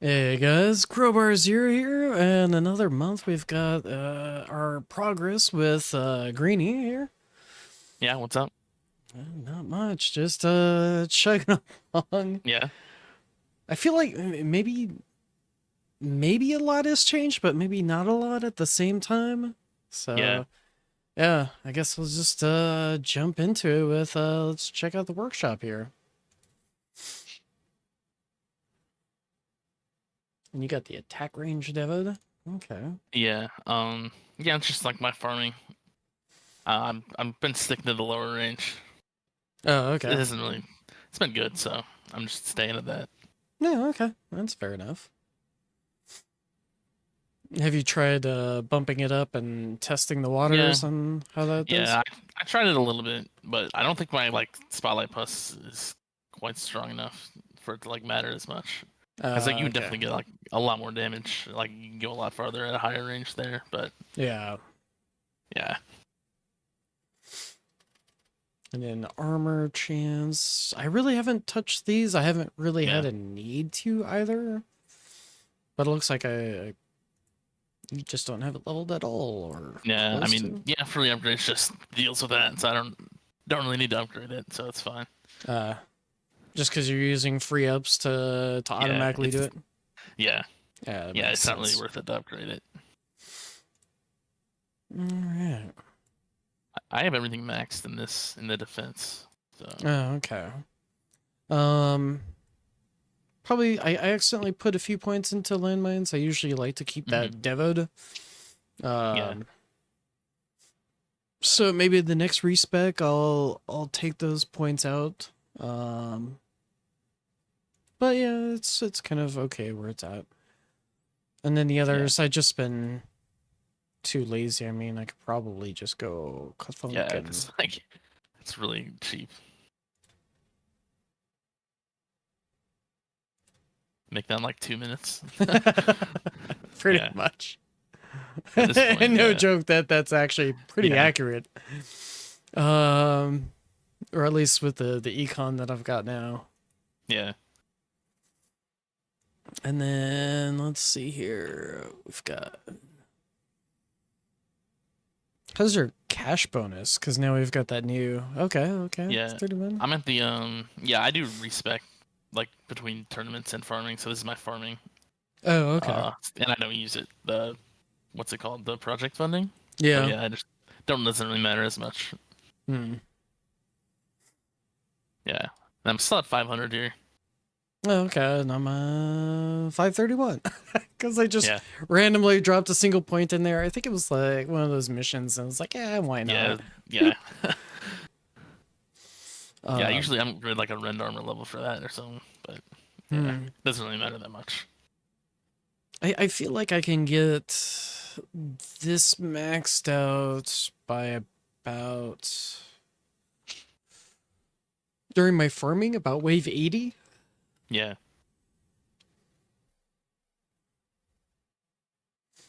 Hey guys, Crowbarzero here, and another month we've got our progress with Greeny here. Yeah, what's up? Not much, just chugging along. Yeah, I feel like maybe a lot has changed, but maybe not a lot at the same time. yeah. So yeah, I guess we'll just jump into it with let's check out the workshop here. And you got the attack range devoed. Okay. Yeah. Yeah, it's just like my farming. I've been sticking to the lower range. Oh, It okay. hasn't really it's been good, so I'm just staying at that. Yeah, okay. That's fair enough. Have you tried bumping it up and testing the Yeah, waters on how that does? yeah. I tried it a little bit, but I don't think my like spotlight plus is quite strong enough for it to like matter as much. Because like you would Okay. definitely get like a lot more damage. Like you can go a lot farther at a higher range there, but Yeah. yeah. And then armor chance. I really haven't touched these. I haven't really had Yeah. a need to either. But it looks like you just don't have it leveled at all or Yeah, I close mean, to. yeah, free upgrades just deals with that, so I don't really need to upgrade it, so it's fine. Uh just because you're using free ups to Yeah, automatically do it. yeah, Yeah, that yeah, makes it's not really sense. worth it to upgrade it. Alright. I have everything maxed in the defense, so Oh, okay. Um Probably I accidentally put a few points into landmines. I usually like to keep hmm that devoed. yeah, Um, so maybe the next respec I'll take those points out. Um, but yeah, it's kind of okay where it's at. And then the yeah, others, I just been too lazy. I mean, I could probably just go Cthulhu yeah. and Because like it's really cheap. Make that in like 2 minutes. pretty Yeah, much. at this point, And no yeah, joke that's actually pretty yeah, accurate. Um, or at least with the econ that I've got now. yeah, And then let's see here. We've got how's your cash bonus? Because now we've got that new. Okay, okay, it's yeah. 31. I'm at the yeah. I do respec like between tournaments and farming, so this is my farming. Oh, okay. And I don't use it. The what's it called? The project funding. So Yeah. yeah, I just don't doesn't really matter as much. Hmm. Yeah, and I'm still at 500 here. Oh, okay, and I'm 531 because I just Yeah, randomly dropped a single point in there. I think it was like one of those missions, and I was like, yeah, why yeah, not? yeah, yeah. Um, Usually I'm good like a rend armor level for that or something, but yeah, hmm. doesn't really matter that much. I feel like I can get this maxed out by about during my farming about wave 80. Yeah,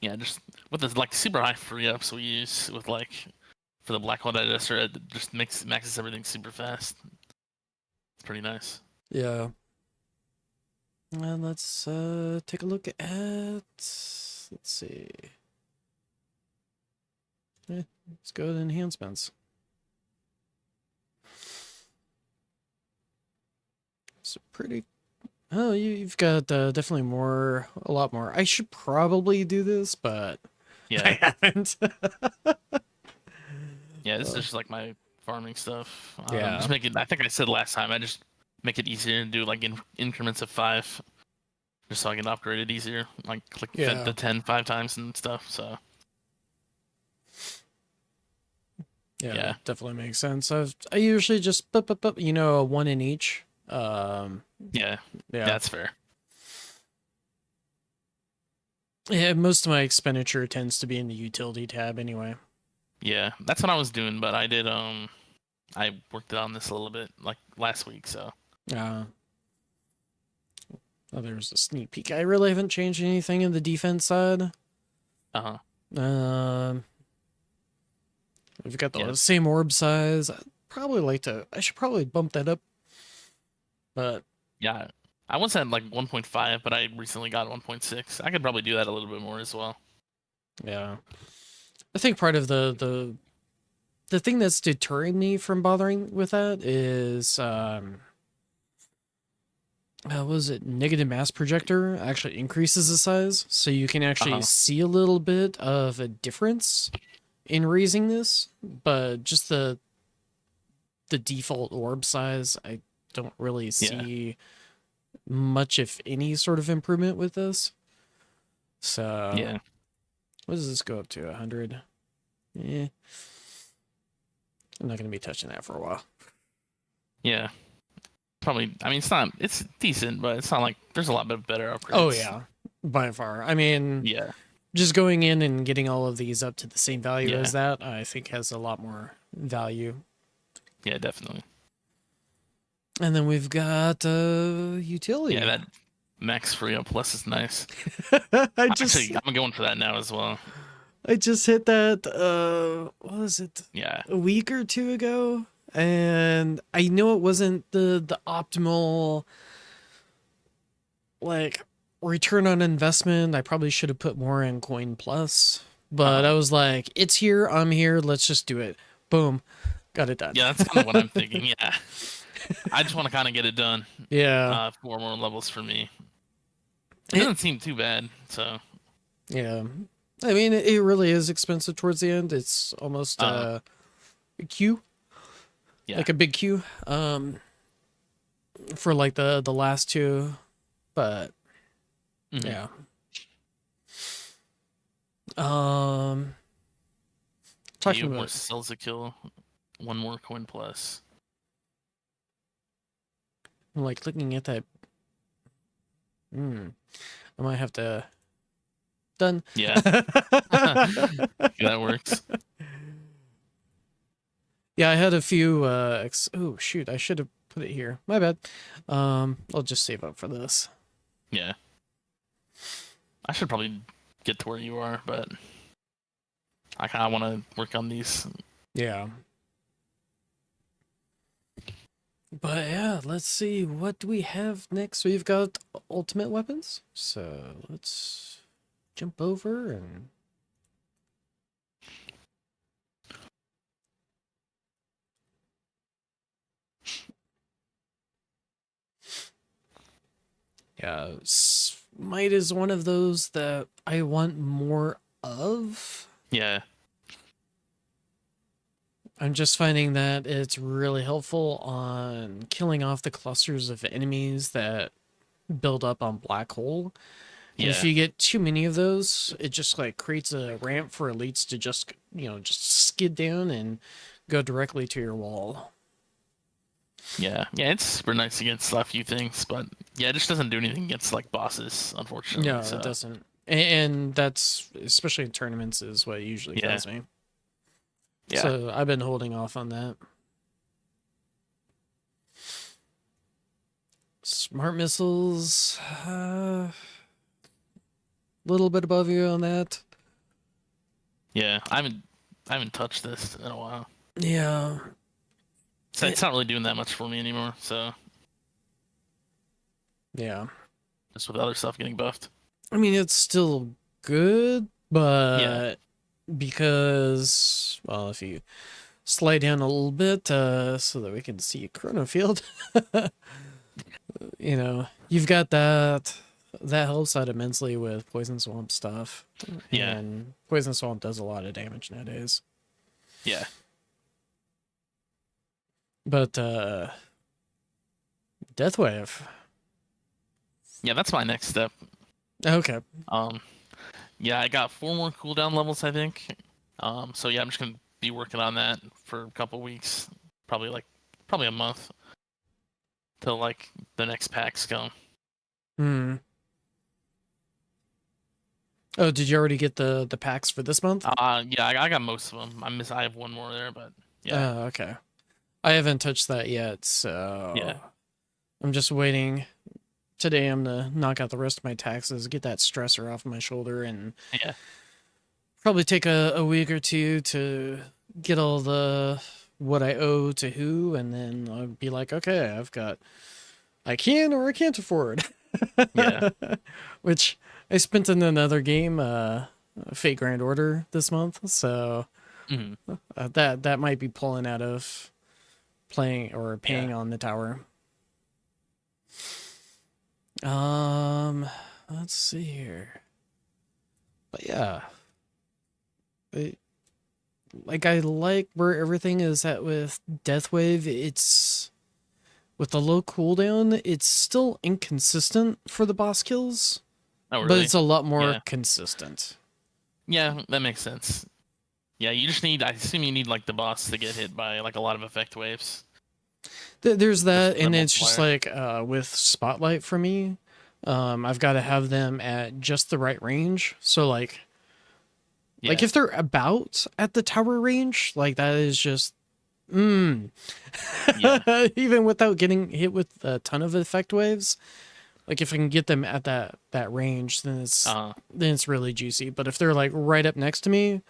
yeah. Just with the like super high free ups we use with like for the black hole digester, it just makes maxes everything super fast. It's pretty nice. Yeah. And let's take a look at let's see. Let's go to enhancements. So pretty oh you've got definitely more a lot more. I should probably do this, but Yeah, I haven't. yeah. This is uh, just like my farming stuff. yeah. Just make it. I think I said last time. I just make it easier to do like in increments of five. Just so I can upgrade it easier, like click fed Yeah. the 10 5 times and stuff. So Yeah, yeah, that definitely makes sense. I usually just a one in each. yeah, Yeah. that's fair. Yeah, most of my expenditure tends to be in the utility tab anyway. Yeah, that's what I was doing, but I did I worked on this a little bit like last week. So Uh Oh, there's a sneak peek. I really haven't changed anything in the defense side. uh-huh. Um, we've got Yeah, the same orb size. I'd probably like to. I should probably bump that up, but yeah. I once had like 1.5, but I recently got 1.6. I could probably do that a little bit more as well. Yeah. I think part of the thing that's deterring me from bothering with that is what was it? Negative mass projector actually increases the size, so you can actually Uh-huh. see a little bit of a difference in raising this, but just the default orb size, I don't really Yeah. see much, if any, sort of improvement with this. So, Yeah. what does this go up to? 100? Eh, I'm not going to be touching that for a while. Yeah. Probably. I mean, it's decent, but it's not like there's a lot of better Oh, upgrades. yeah, by far. I mean, Yeah. just going in and getting all of these up to the same value Yeah. as that, I think has a lot more value. Yeah, definitely. And then we've got Yeah, utility. that max free up plus is nice. I I'm just actually I'm going for that now as well. I just hit that what was it? Yeah. A week or two ago, and I know it wasn't the optimal like return on investment. I probably should have put more in Coin Plus, but Uh-huh. I was like, it's here, I'm here, let's just do it. Boom, got it done. Yeah, that's kind of what I'm thinking. Yeah. I just want to kind of get it done. Yeah. 4 more levels for me. It It, doesn't seem too bad. So, yeah. I mean, it really is expensive towards the end. It's almost uh, a queue, yeah. like a big queue, for like the last two. But Hmm. yeah. Um, Yeah, you talking have more about cells to kill. 1 more coin plus. like looking at that. Hmm. I might have to done. Yeah. That works. Yeah, I had a few oh shoot, I should have put it here. My bad. I'll just save up for this. Yeah. I should probably get to where you are, but I kind of want to work on these. Yeah. But yeah, let's see, what do we have next? We've got ultimate weapons. So let's jump over and yeah, Smite is one of those that I want more of. Yeah. I'm just finding that it's really helpful on killing off the clusters of enemies that build up on black hole. And if Yeah. you get too many of those, it just like creates a ramp for elites to just, just skid down and go directly to your wall. Yeah. Yeah. It's super nice against a few things, but yeah, it just doesn't do anything against like bosses, unfortunately. No, it So, doesn't. And that's, especially in tournaments, is what it usually yeah. kills me. Yeah. So I've been holding off on that. Smart missiles, little bit above you on that. Yeah. I haven't touched this in a while. Yeah. So it's not really doing that much for me anymore. So Yeah. just with other stuff getting buffed. I mean, it's still good, Yeah. but because, well, if you slide down a little bit so that we can see a chrono field, you've got that. That helps out immensely with Poison Swamp stuff. Yeah. And Poison Swamp does a lot of damage nowadays. Yeah. But Deathwave. Yeah. That's my next step. Okay. Um. Yeah, I got 4 more cooldown levels, I think. So yeah, I'm just gonna be working on that for a couple weeks, probably a month till like the next packs come. Hmm. Oh, did you already get the packs for this month? Yeah, I got most of them. I have 1 more there, but yeah, Oh, okay. I haven't touched that yet, so yeah, I'm just waiting. Today I'm gonna knock out the rest of my taxes, get that stressor off my shoulder, and yeah, probably take a week or two to get all the what I owe to who, and then I'll be like, okay, I've got I can or I can't afford. Yeah. Which I spent in another game, Fate Grand Order this month, so Hmm. that might be pulling out of playing or Yeah. paying on the tower. Um, let's see here. But yeah, it, like I like where everything is at with Deathwave. It's with the low cooldown, it's still inconsistent for the boss kills, Oh, but really? it's a lot more Yeah. consistent. Yeah, that makes sense. Yeah, you just need. I assume you need like the boss to get hit by like a lot of effect waves, There's just that, for the and it's just multiplier. like with Spotlight for me, I've got to have them at just the right range. So like Yeah. if they're about at the tower range, like that is just mm. Yeah. Even without getting hit with a ton of effect waves, like if I can get them at that range, Uh. then it's really juicy. But if they're like right up next to me,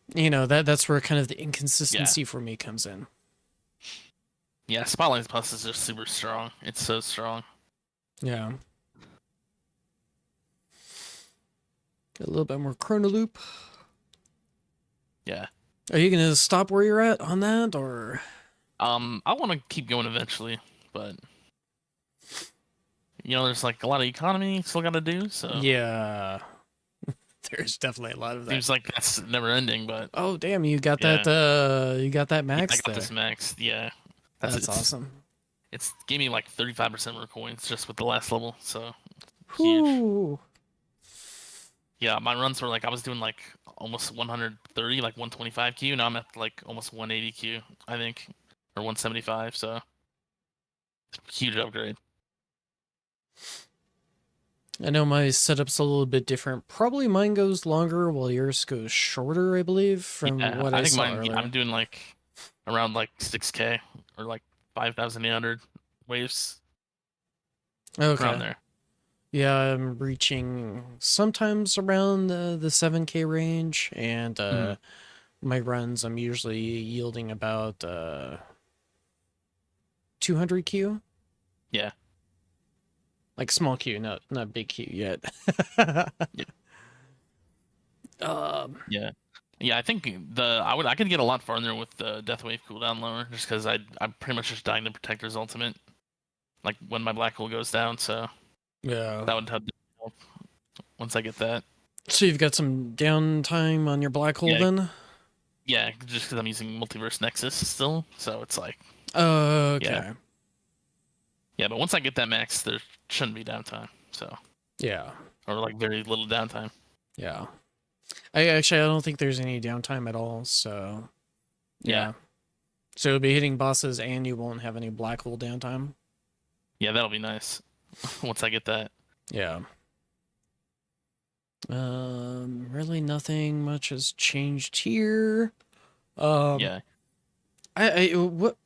that's where kind of the Yeah. inconsistency for me comes in. Yeah. Spotlight's plus is just super strong. It's so strong. Yeah. A little bit more chrono loop. Yeah. Are you gonna stop where you're at on that, or I want to keep going eventually, but there's like a lot of economy still got to do, so yeah? There's definitely a lot of that. seems like that's never ending. But Oh damn, you got that yeah, you got that yeah, I max got there. this max. Yeah, that's That's awesome. it's gave me like 35% more coins just with the last level, so huge. Whoo. Yeah, my runs were like I was doing like almost 130, like 125 Q. Now I'm at like almost 180 Q, I think, or 175. So huge upgrade. I know my setup's a little bit different. Probably mine goes longer while yours goes shorter, I believe, from Yeah, what I I think saw mine. I'm earlier. doing like around like 6K or like 5,800 waves around Okay. there. Yeah, I'm reaching sometimes around the 7K range, and Hmm. my runs I'm usually yielding about 200 Q, Yeah, like small Q, not big Q yet. yeah, um, yeah, yeah. I think I could get a lot farther with the death wave cooldown lower, just because I'm pretty much just dying to protector's ultimate, like when my black hole goes down. So yeah. that would help once I get that. So you've got some downtime on your black hole Yeah, then? yeah, just because I'm using multiverse nexus still, so it's like yeah, Okay. yeah. But once I get that max, there shouldn't be downtime. So Yeah. or like very little downtime. Yeah. I don't think there's any downtime at all, so Yeah, yeah. So you'll be hitting bosses and you won't have any black hole downtime. yeah, that'll be nice once I get that. Yeah. Really nothing much has changed here. Um, Yeah, what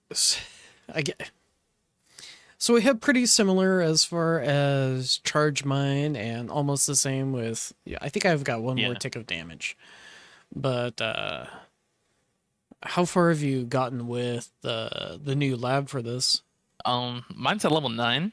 I get. So we have pretty similar as far as charge mine, and almost the same with. Yeah, I think I've got one more yeah. tick of damage. But how far have you gotten with the new lab for this? Mine's at level 9.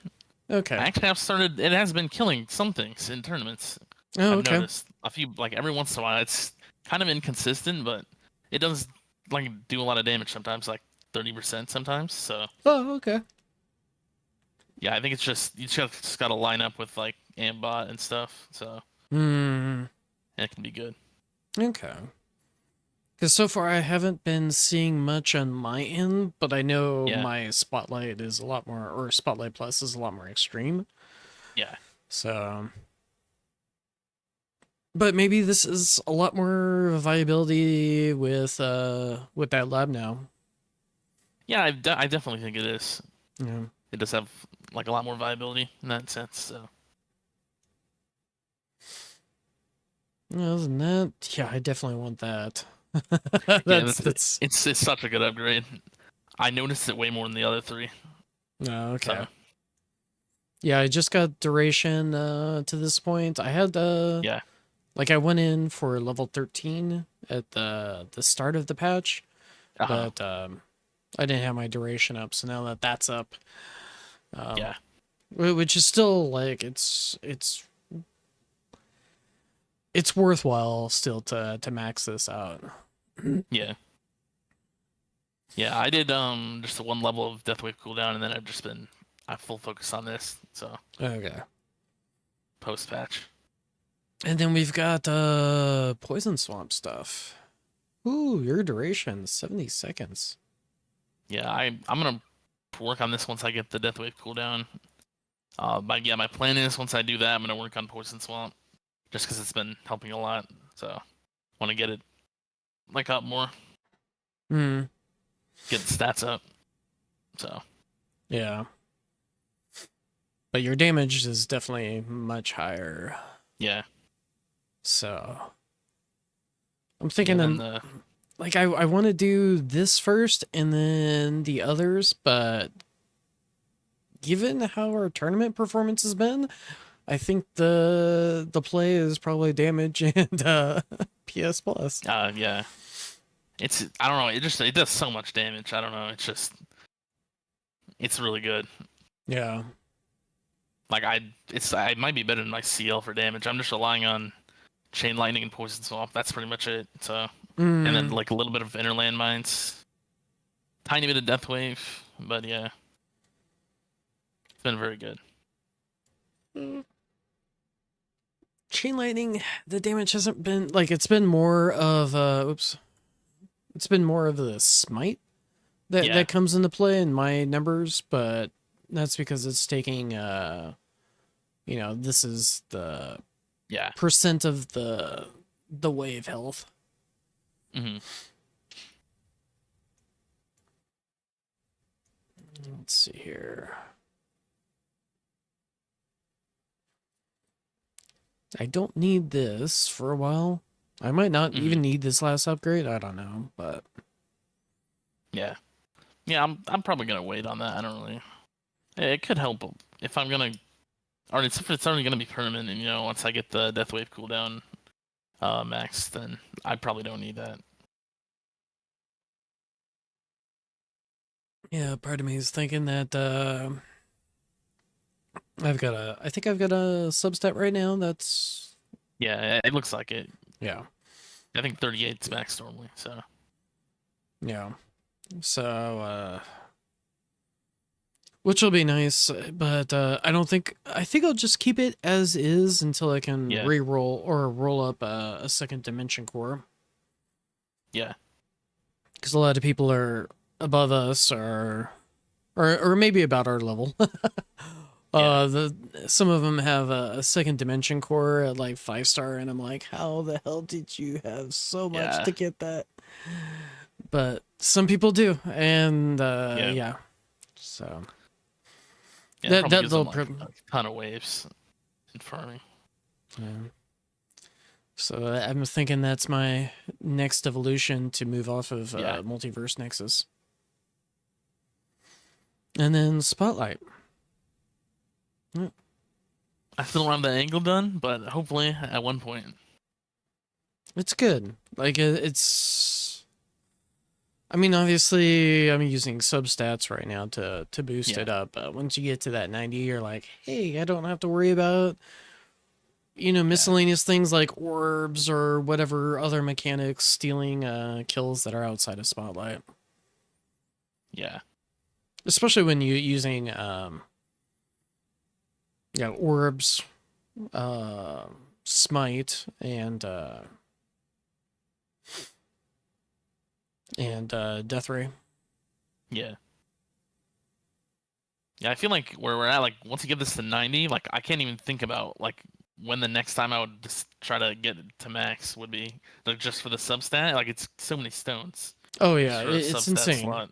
I Okay. actually have started. It has been killing some things in tournaments. Oh, I've okay. noticed a few, like every once in a while. It's kind of inconsistent, but it does like do a lot of damage sometimes, like 30% sometimes. So Oh, okay. yeah, I think it's just just gotta line up with like aimbot and stuff. So Hmm. it can be good. Okay. Because so far I haven't been seeing much on my end, but I know Yeah, my Spotlight is a lot more, or Spotlight Plus is a lot more extreme. yeah, So, but maybe this is a lot more viability with that lab now. yeah. I definitely think it is. Yeah. It does have like a lot more viability in that sense. So Other than that, yeah, I definitely want that. yeah, That's it's such a good upgrade. I noticed it way more than the other three. no okay. So Yeah, I just got duration to this point. I had yeah. like I went in for level 13 at the start of the patch, Uh-huh. but I didn't have my duration up. So now that that's up, um, Yeah. which is still like it's worthwhile still to max this out. Yeah. Yeah, I did just the one level of Death Wave cooldown, and then I full focus on this. So Okay. post patch. And then we've got poison swamp stuff. Ooh, your duration 70 seconds. Yeah, I'm gonna work on this once I get the Death Wave cooldown. But yeah, my plan is once I do that, I'm gonna work on Poison Swamp, just because it's been helping a lot. So want to get it like up more, Hmm. get the stats up. So Yeah. But your damage is definitely much higher. yeah, So I'm yeah. thinking Then I'm the like I want to do this first and then the others, but given how our tournament performance has been, I think the play is probably damage and PS plus. yeah, it's I don't know. It does so much damage. I don't know. It's really good. Yeah. Like I might be better than my CL for damage. I'm just relying on Chain Lightning and Poison Swamp. That's pretty much it. So and then Mm. like a little bit of Inner Landmines, tiny bit of Death Wave, but yeah, it's been very good. Chain lightning, the damage hasn't been like it's been more of it's been more of the smite Yeah, that comes into play in my numbers, but that's because it's taking this is the yeah. percent of the wave health. Hmm. Let's see here. I don't need this for a while. I might not Hmm. even need this last upgrade. I don't know, but Yeah, yeah. I'm probably gonna wait on that. I don't really. It could help if I'm gonna, or if it's only gonna be permanent. And once I get the Death Wave cooldown max, then I probably don't need that. yeah, part of me is thinking that I think I've got a substat right now that's Yeah, it looks like it. yeah. I think 38's max normally. So Yeah. So which will be nice, but I think I'll just keep it as is until I can yeah, re-roll or roll up a second dimension core. yeah, Because a lot of people are above us or maybe about our level. yeah, The some of them have a second dimension core at like 5-star, and I'm like, how the hell did you have so much yeah, to get that? But some people do, and yeah, yeah, so yeah. It probably that gives them they'll like a ton of waves in farming. yeah. So I'm thinking that's my next evolution to move off of Yeah, Multiverse Nexus, and then Spotlight. Yeah. I still don't have the angle done, but hopefully at one point. It's good. Like it's. I mean, obviously, I'm using substats right now to boost Yeah, it up. But once you get to that 90, you're like, hey, I don't have to worry about yeah, miscellaneous things like orbs or whatever other mechanics stealing kills that are outside of Spotlight. yeah, Especially when you using orbs, uh, smite, and death ray. yeah. Yeah, I feel like where we're at, like once you get this to 90, like I can't even think about like when the next time I would just try to get it to max would be, like just for the substat. Like it's so many stones Oh just yeah, for a it's substat insane. slot.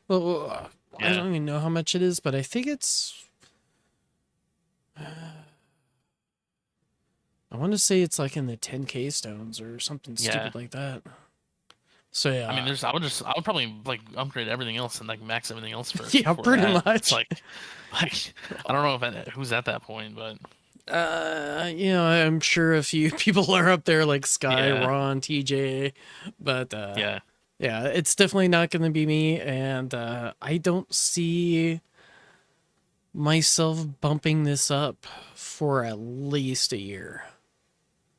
Well, I Yeah, don't even know how much it is, but I think it's. I want to say it's like in the 10K stones or something yeah. stupid like that. So I mean, yeah, I would probably like upgrade everything else and like max everything else first yeah, before pretty that. It's much. like I don't know if who's at that point, but I'm sure a few people are up there like Sky, yeah, Ron, TJ, but yeah, yeah, it's definitely not going to be me, and I don't see myself bumping this up for at least a year.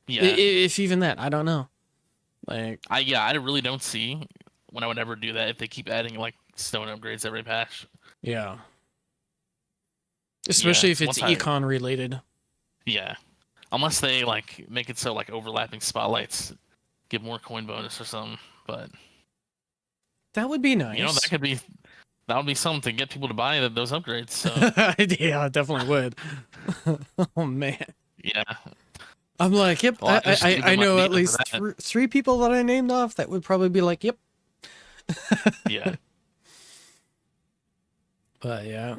Yeah. If even that, I don't know. Like, I really don't see when I would ever do that if they keep adding like stone upgrades every patch. yeah. Yeah. Especially if it's Once I econ related. yeah. Unless they like make it so like overlapping spotlights give more coin bonus or something. But That would be you know, nice. that would be something to get people to buy those upgrades. So Yeah, it definitely would. Oh man. yeah. I'm like, yep, Well, I just gave I them an know idea at for least that. three people that I named off that would probably be like, yep. Yeah. But yeah.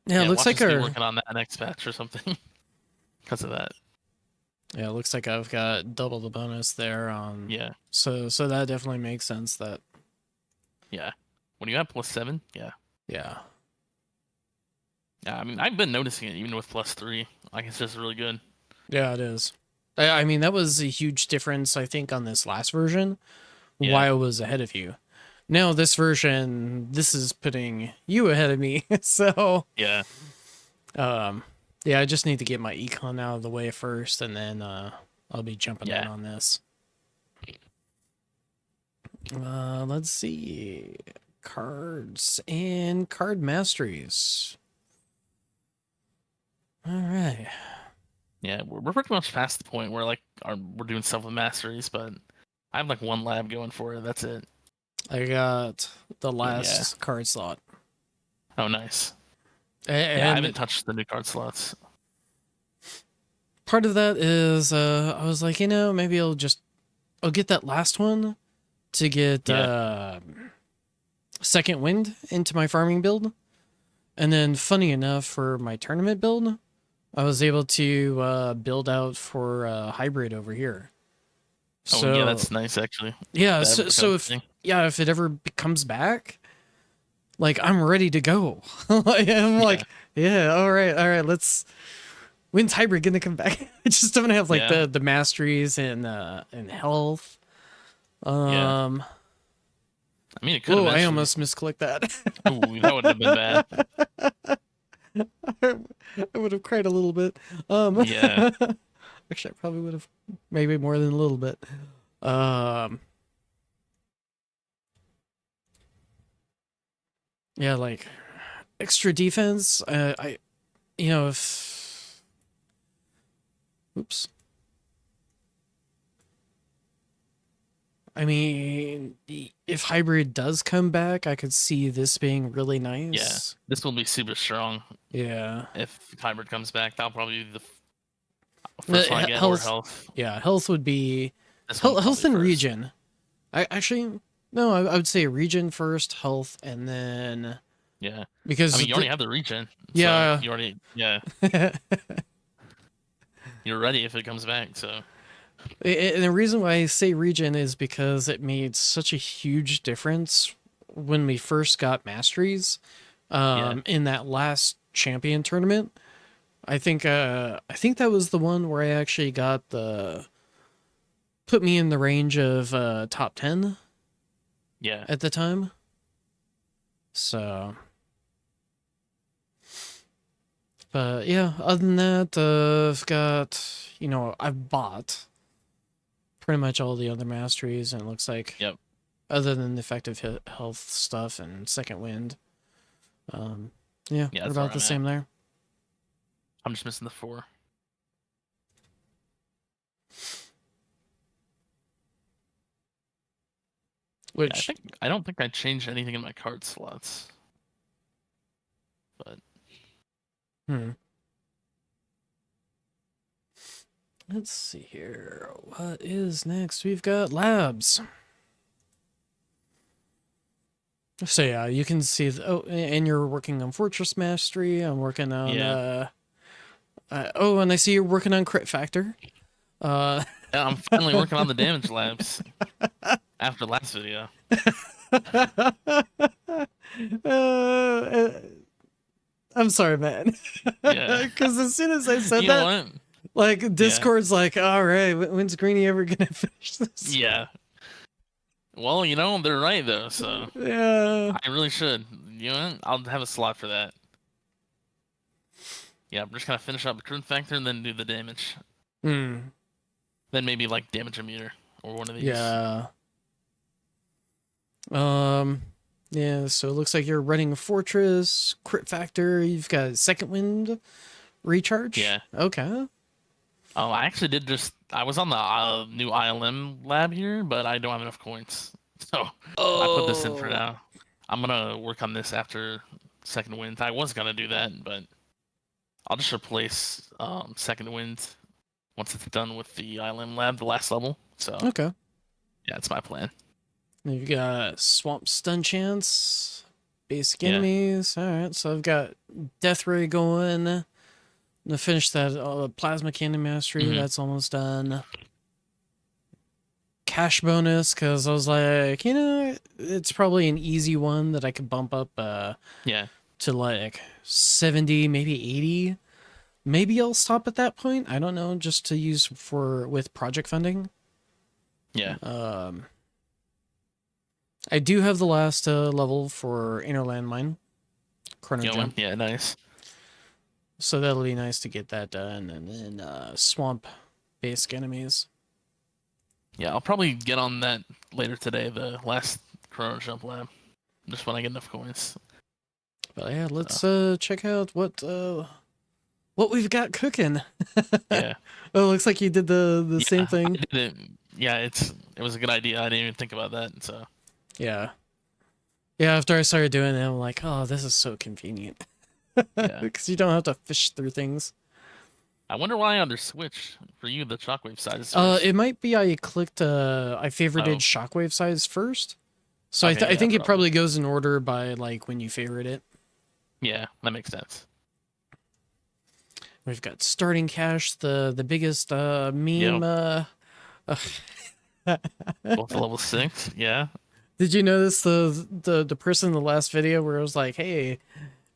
Yeah, it Yeah. looks Watch like us be our working on that next patch or something because of that. yeah, it looks like I've got double the bonus there on Yeah. so that definitely makes sense that Yeah. When you have +7, yeah. yeah. Yeah, I mean, I've been noticing it even with +3. Like, it's just really good. Yeah, it is. I mean, that was a huge difference, I think, on this last version, Yeah, why I was ahead of you. Now, this version, this is putting you ahead of me. So, yeah, um, yeah, I just need to get my econ out of the way first, and then I'll be jumping in yeah, on this. Let's see. Cards and card masteries. All right. yeah. We're pretty much past the point where like we're doing stuff with masteries, but I have like one lab going for it. That's it. I got the But yeah. last card slot. Oh, nice. Yeah, I And haven't touched the new card slots. part of that is I was like, maybe I'll get that last one to get Yeah. second wind into my farming build. And then funny enough for my tournament build, I was able to build out for hybrid over here. Oh, yeah, So that's nice actually. yeah, That so becomes a if thing. if it ever comes back, like I'm ready to go. Like, I'm Yeah, like, yeah, all right, when's hybrid gonna come back? I just don't have like yeah, the masteries and health. yeah. Um, I mean, it could whoa, I eventually. almost misclicked that. Ooh, that would have been bad. I would have cried a little bit. Yeah, Actually, I probably would have, maybe more than a little bit. Um, yeah, like extra defense. If oops. I mean, if hybrid does come back, I could see this being really yeah. nice. This will be super strong Yeah. if hybrid comes back. That'll probably be the first one I get, or Health. health. Yeah, health would be This one health probably and first. region. I actually no, I would say region first, health, and then Yeah. I because mean, you already have the regen, so yeah. you already, yeah, you're ready if it comes back. So, And the reason why I say region is because it made such a huge difference when we first got masteries yeah, in that last champion tournament. I think that was the one where I actually got the put me in the range of top 10 yeah, at the time. So, but yeah, other than that, I've got, I've bought pretty much all the other masteries, and it looks like, yep. other than the effective health stuff and second wind, um, yeah, Yeah, we're that's where about the I'm at. same there. I'm just missing the 4. Yeah, Which, I don't think I changed anything in my card slots, but hmm, let's see here. What is next? We've got labs. So yeah, you can see. And you're working on Fortress Mastery. I'm working on. yeah, Oh, and I see you're working on Crit Factor. Uh, yeah. I'm finally working on the damage labs after last video. uh, I'm sorry, man. Yeah, Because as soon as I said you know that, what? like Yeah, Discord's like, all right, when's Greeny ever gonna finish this? yeah. Well, they're right though, so Yeah. I really should. You know, what? I'll have a slot for that. Yeah, I'm just gonna finish up the crit factor and then do the damage. Hmm. Then maybe like damage a meter or one of these. Yeah. Um. Yeah. So it looks like you're running a fortress crit factor. You've got second wind recharge. Yeah. Okay. Oh, I actually did just. I was on the new ILM lab here, but I don't have enough coins, so I put this in for Oh. now. I'm gonna work on this after second wind. I was gonna do that, but I'll just replace second wind once it's done with the ILM lab, the last level. So Okay. yeah, it's my plan. You've got swamp stun chance. Basic Yeah. enemies. All right. So I've got death ray going. To finish that plasma cannon mastery, Hmm. that's almost done. Cash bonus, because I was like, it's probably an easy one that I could bump up Yeah. to like 70, maybe 80. Maybe I'll stop at that point. I don't know, just to use for with project funding. Yeah. Um, I do have the last level for Inner Landmine, Chrono Going. Jump. Yeah. Nice. So that'll be nice to get that done. And then swamp basic enemies. Yeah, I'll probably get on that later today. The last Chrono Jump lab, just when I get enough coins. But yeah, So let's check out what we've got cooking. yeah. Oh, looks like you did the Yeah, same I thing. did it. Yeah, it was a good idea. I didn't even think about that. So Yeah. Yeah, after I started doing it, I'm like, oh, this is so convenient. yeah, Because you don't have to fish through things. I wonder why on their Switch for you the shockwave side is first. It might be I clicked, I favorited Oh, shockwave size first. So okay, I yeah, think it probably. probably goes in order by like when you favorite it. Yeah, that makes sense. We've got starting cash, the biggest meme. Yep, both level 6. Yeah, Did you notice the person in the last video where it was like, hey, if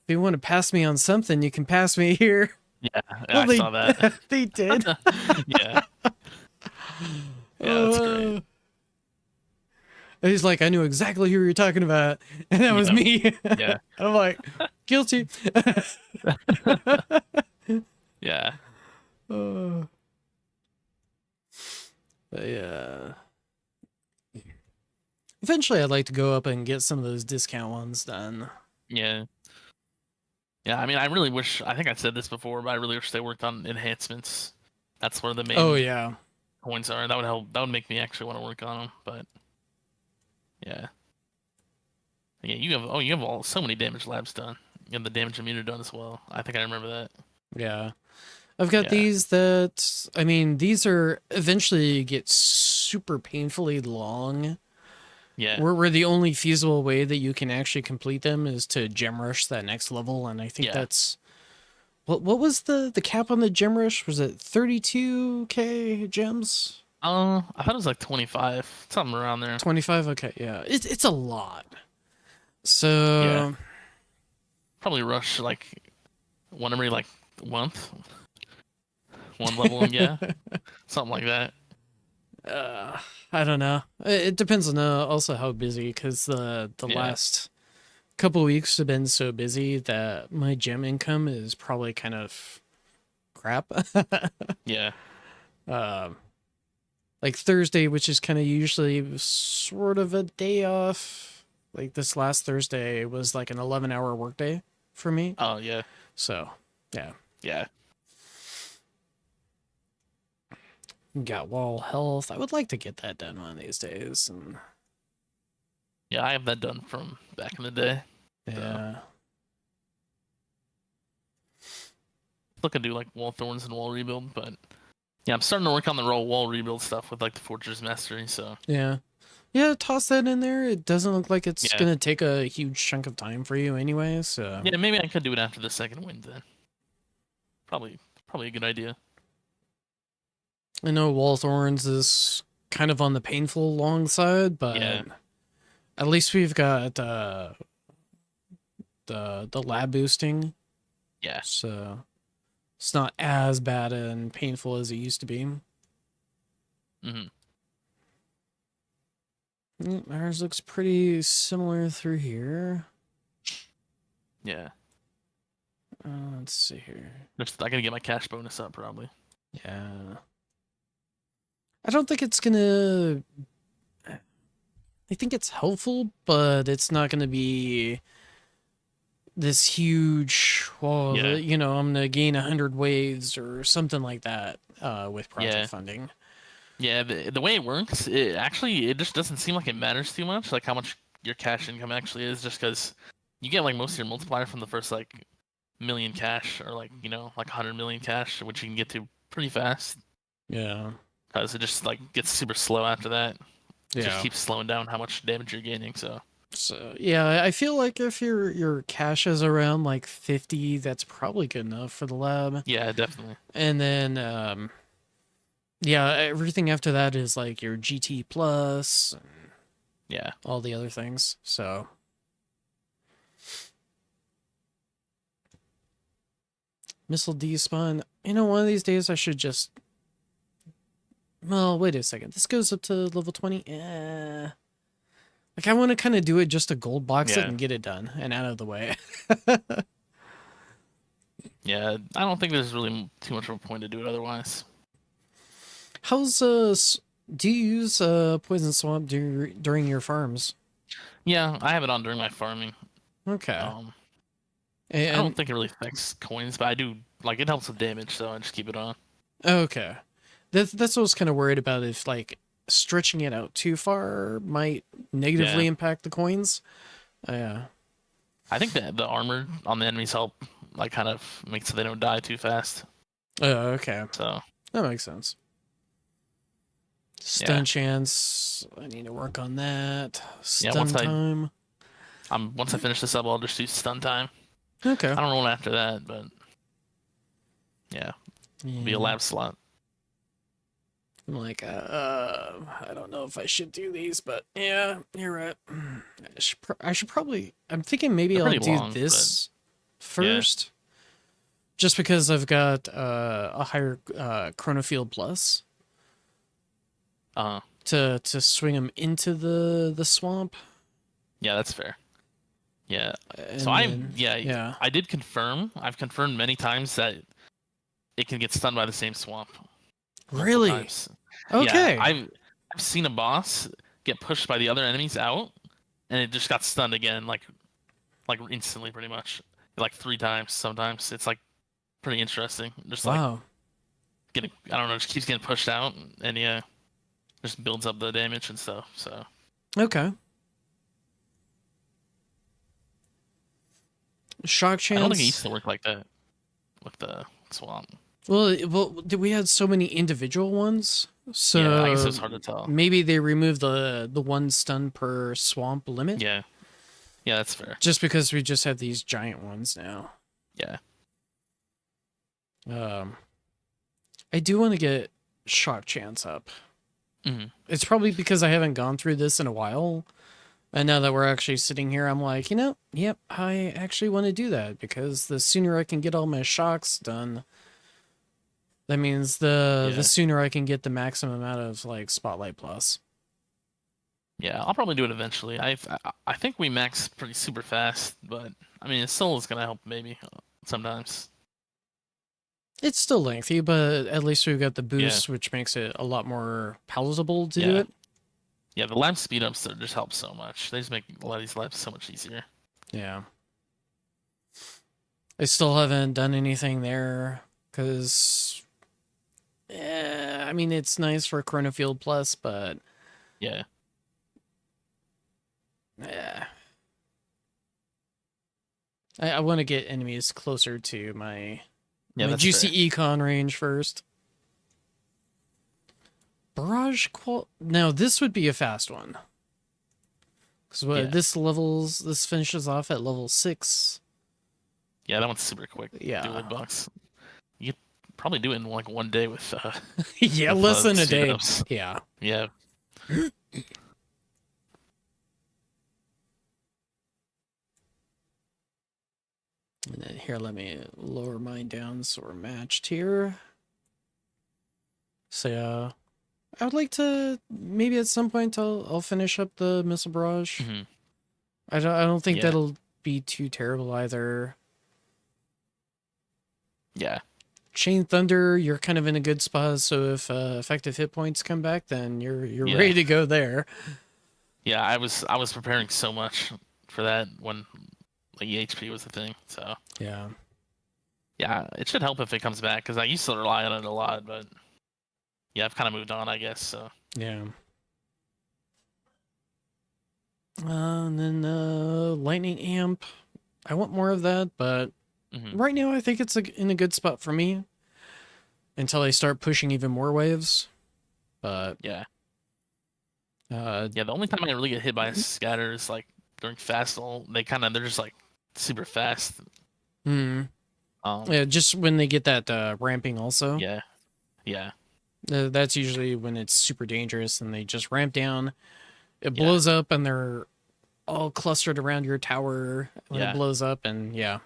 you want to pass me on something, you can pass me here. yeah, Well, I saw that. they did. Yeah, yeah, that's great. Uh, and he's like, I knew exactly who you were talking about, and that was Yep, me. yeah, I'm like, guilty. yeah, uh, but yeah. Eventually, I'd like to go up and get some of those discount ones done. yeah. Yeah, I mean, I really wish. I think I said this before, but I really wish they worked on enhancements. That's where the Oh main yeah, coins are. That would help. That would make me actually want to work on them. But yeah, yeah. You have all so many damage labs done. You have the damage immunity done as well. I think I remember that. yeah. I've got Yeah, these that I mean, these are eventually get super painfully long. yeah, Where the only feasible way that you can actually complete them is to gem rush that next level, and I think yeah. that's what was the cap on the gem rush? Was it 32k gems? I thought it was like 25, something around there. 25. Okay, yeah, it's a lot. Yeah, So probably rush like one every like month, one level, and yeah, something like that. uh, I don't know. It depends on also how busy, because the Yeah, last couple weeks have been so busy that my gem income is probably kind of crap. yeah, um, like Thursday, which is kind of usually sort of a day off. Like this last Thursday was like an 11-hour workday for me. oh yeah, So, yeah. yeah, Got wall health. I would like to get that done one of these days. And yeah. I have that done from back in the day. So yeah. still can do like wall thorns and wall rebuild, but yeah, I'm starting to work on the roll wall rebuild stuff with like the fortress mastery. So Yeah. Yeah, toss that in there. It doesn't look like it's yeah, gonna take a huge chunk of time for you anyway, so yeah, maybe I could do it after the second wind then. Probably a good idea. I know wall thorns is kind of on the painful long side, but Yeah, at least we've got the lab boosting, yeah. so it's not as bad and painful as it used to be. Hmm. Ours looks pretty similar through here. Yeah. Let's see here. Just I gotta get my cash bonus up probably. Yeah. I don't think it's gonna. I think it's helpful, but it's not gonna be this huge. Well, Yeah, I'm gonna gain 100 waves or something like that with project yeah, funding. yeah. The way it works, it just doesn't seem like it matters too much, like how much your cash income actually is, just because you get like most of your multiplier from the first like million cash, or like like 100 million cash, which you can get to pretty fast, Yeah. because it just like gets super slow after that. It just Yeah. keeps slowing down how much damage you're gaining. So So yeah, I feel like if your cash is around like 50, that's probably good enough for the lab. yeah, definitely. And then yeah, everything after that is like your GT plus and Yeah, all the other things. So missile despawn. One of these days I should just. Well, wait a second. This goes up to level 20. Like I want to kind of do it just to gold box it yeah, and get it done and out of the way. yeah. I don't think there's really too much of a point to do it otherwise. How's do you use poison swamp during your farms? Yeah, I have it on during my farming. Okay. Um, I don't And think it really affects coins, but I do like it helps with damage, so I just keep it on. okay. That's what I was kind of worried about, if like stretching it out too far might Yeah, negatively impact the coins. Yeah. I think that the armor on the enemies help, like kind of make so they don't die too fast. Okay. So That makes sense. yeah, Stun chance. I need to work on that. yeah. Stun time. Once I finish this up, I'll just do stun time. Okay. I don't know what after that, but yeah, it'll be a Yeah. lab slot. I'm like, I don't know if I should do these, but yeah, you're right. I should probably. I'm thinking maybe They're I'll pretty do long, but this yeah. first, just because I've got a higher Chronofield plus Uh, to swing them into the swamp, yeah, that's fair. Yeah. So and then yeah. I did confirm. I've confirmed many times that it can get stunned by the same swamp multiple Really? times. Yeah, Okay. I've seen a boss get pushed by the other enemies out, and it just got stunned again, like instantly, pretty much, like 3 times. Sometimes it's like pretty interesting. Just like Wow. getting, I don't know, just keeps getting pushed out, and yeah, just builds up the damage and stuff. So Okay. Shock I don't think it used chance. to work like that with the swamp. Well, we had so many individual ones, Yeah, I guess it so was hard to tell. maybe they removed the one stun per swamp limit, Yeah, yeah, that's fair. just because we just have these giant ones now. Yeah. Um, I do want to get shock chance up. Hmm. It's probably because I haven't gone through this in a while, and now that we're actually sitting here, I'm like, yep, I actually want to do that, because the sooner I can get all my shocks done, that means the Yeah. sooner I can get the maximum out of like Spotlight Plus. Yeah, I'll probably do it eventually. I think we max pretty super fast, but I mean, it still is gonna help maybe sometimes. It's still lengthy, but at least we've got the Yeah, boost, which makes it a lot more palatable to do yeah, it. yeah. The lab speed ups just help so much. They just make a lot of these labs so much easier. Yeah. I still haven't done anything there because, I mean, it's nice for Chronofield Plus, but Yeah, eh, I want to get enemies closer to my yeah, that's fair. juicy econ range first. Now this would be a fast one, because Yeah, this finishes off at level 6. yeah, that one's super quick. Yeah. Dual bucks. You could probably do it in like one day with Yeah, less than a speed day. ups. Yeah. Yeah, And then here, let me lower mine down so we're matched here. So yeah, I would like to, maybe at some point I'll finish up the missile barrage. hmm, I don't think yeah, that'll be too terrible either. Yeah. Chain Thunder, you're kind of in a good spot. So if effective hit points come back, then you're Yeah. ready to go there. Yeah, I was preparing so much for that when like EHP was the thing. So Yeah. yeah, it should help if it comes back because I used to rely on it a lot, but yeah, I've kind of moved on, I guess. So Yeah. And then Lightning Amp. I want more of that, but hmm right now I think it's in a good spot for me until I start pushing even more waves. But yeah, uh, yeah. The only time I really get hit by a scatter is like during Fastal. They're just like super fast. hmm, Um, yeah, just when they get that ramping also. yeah, yeah, That's usually when it's super dangerous and they just ramp down. It yeah, blows up and they're all clustered around your tower when it yeah, blows up, and yeah.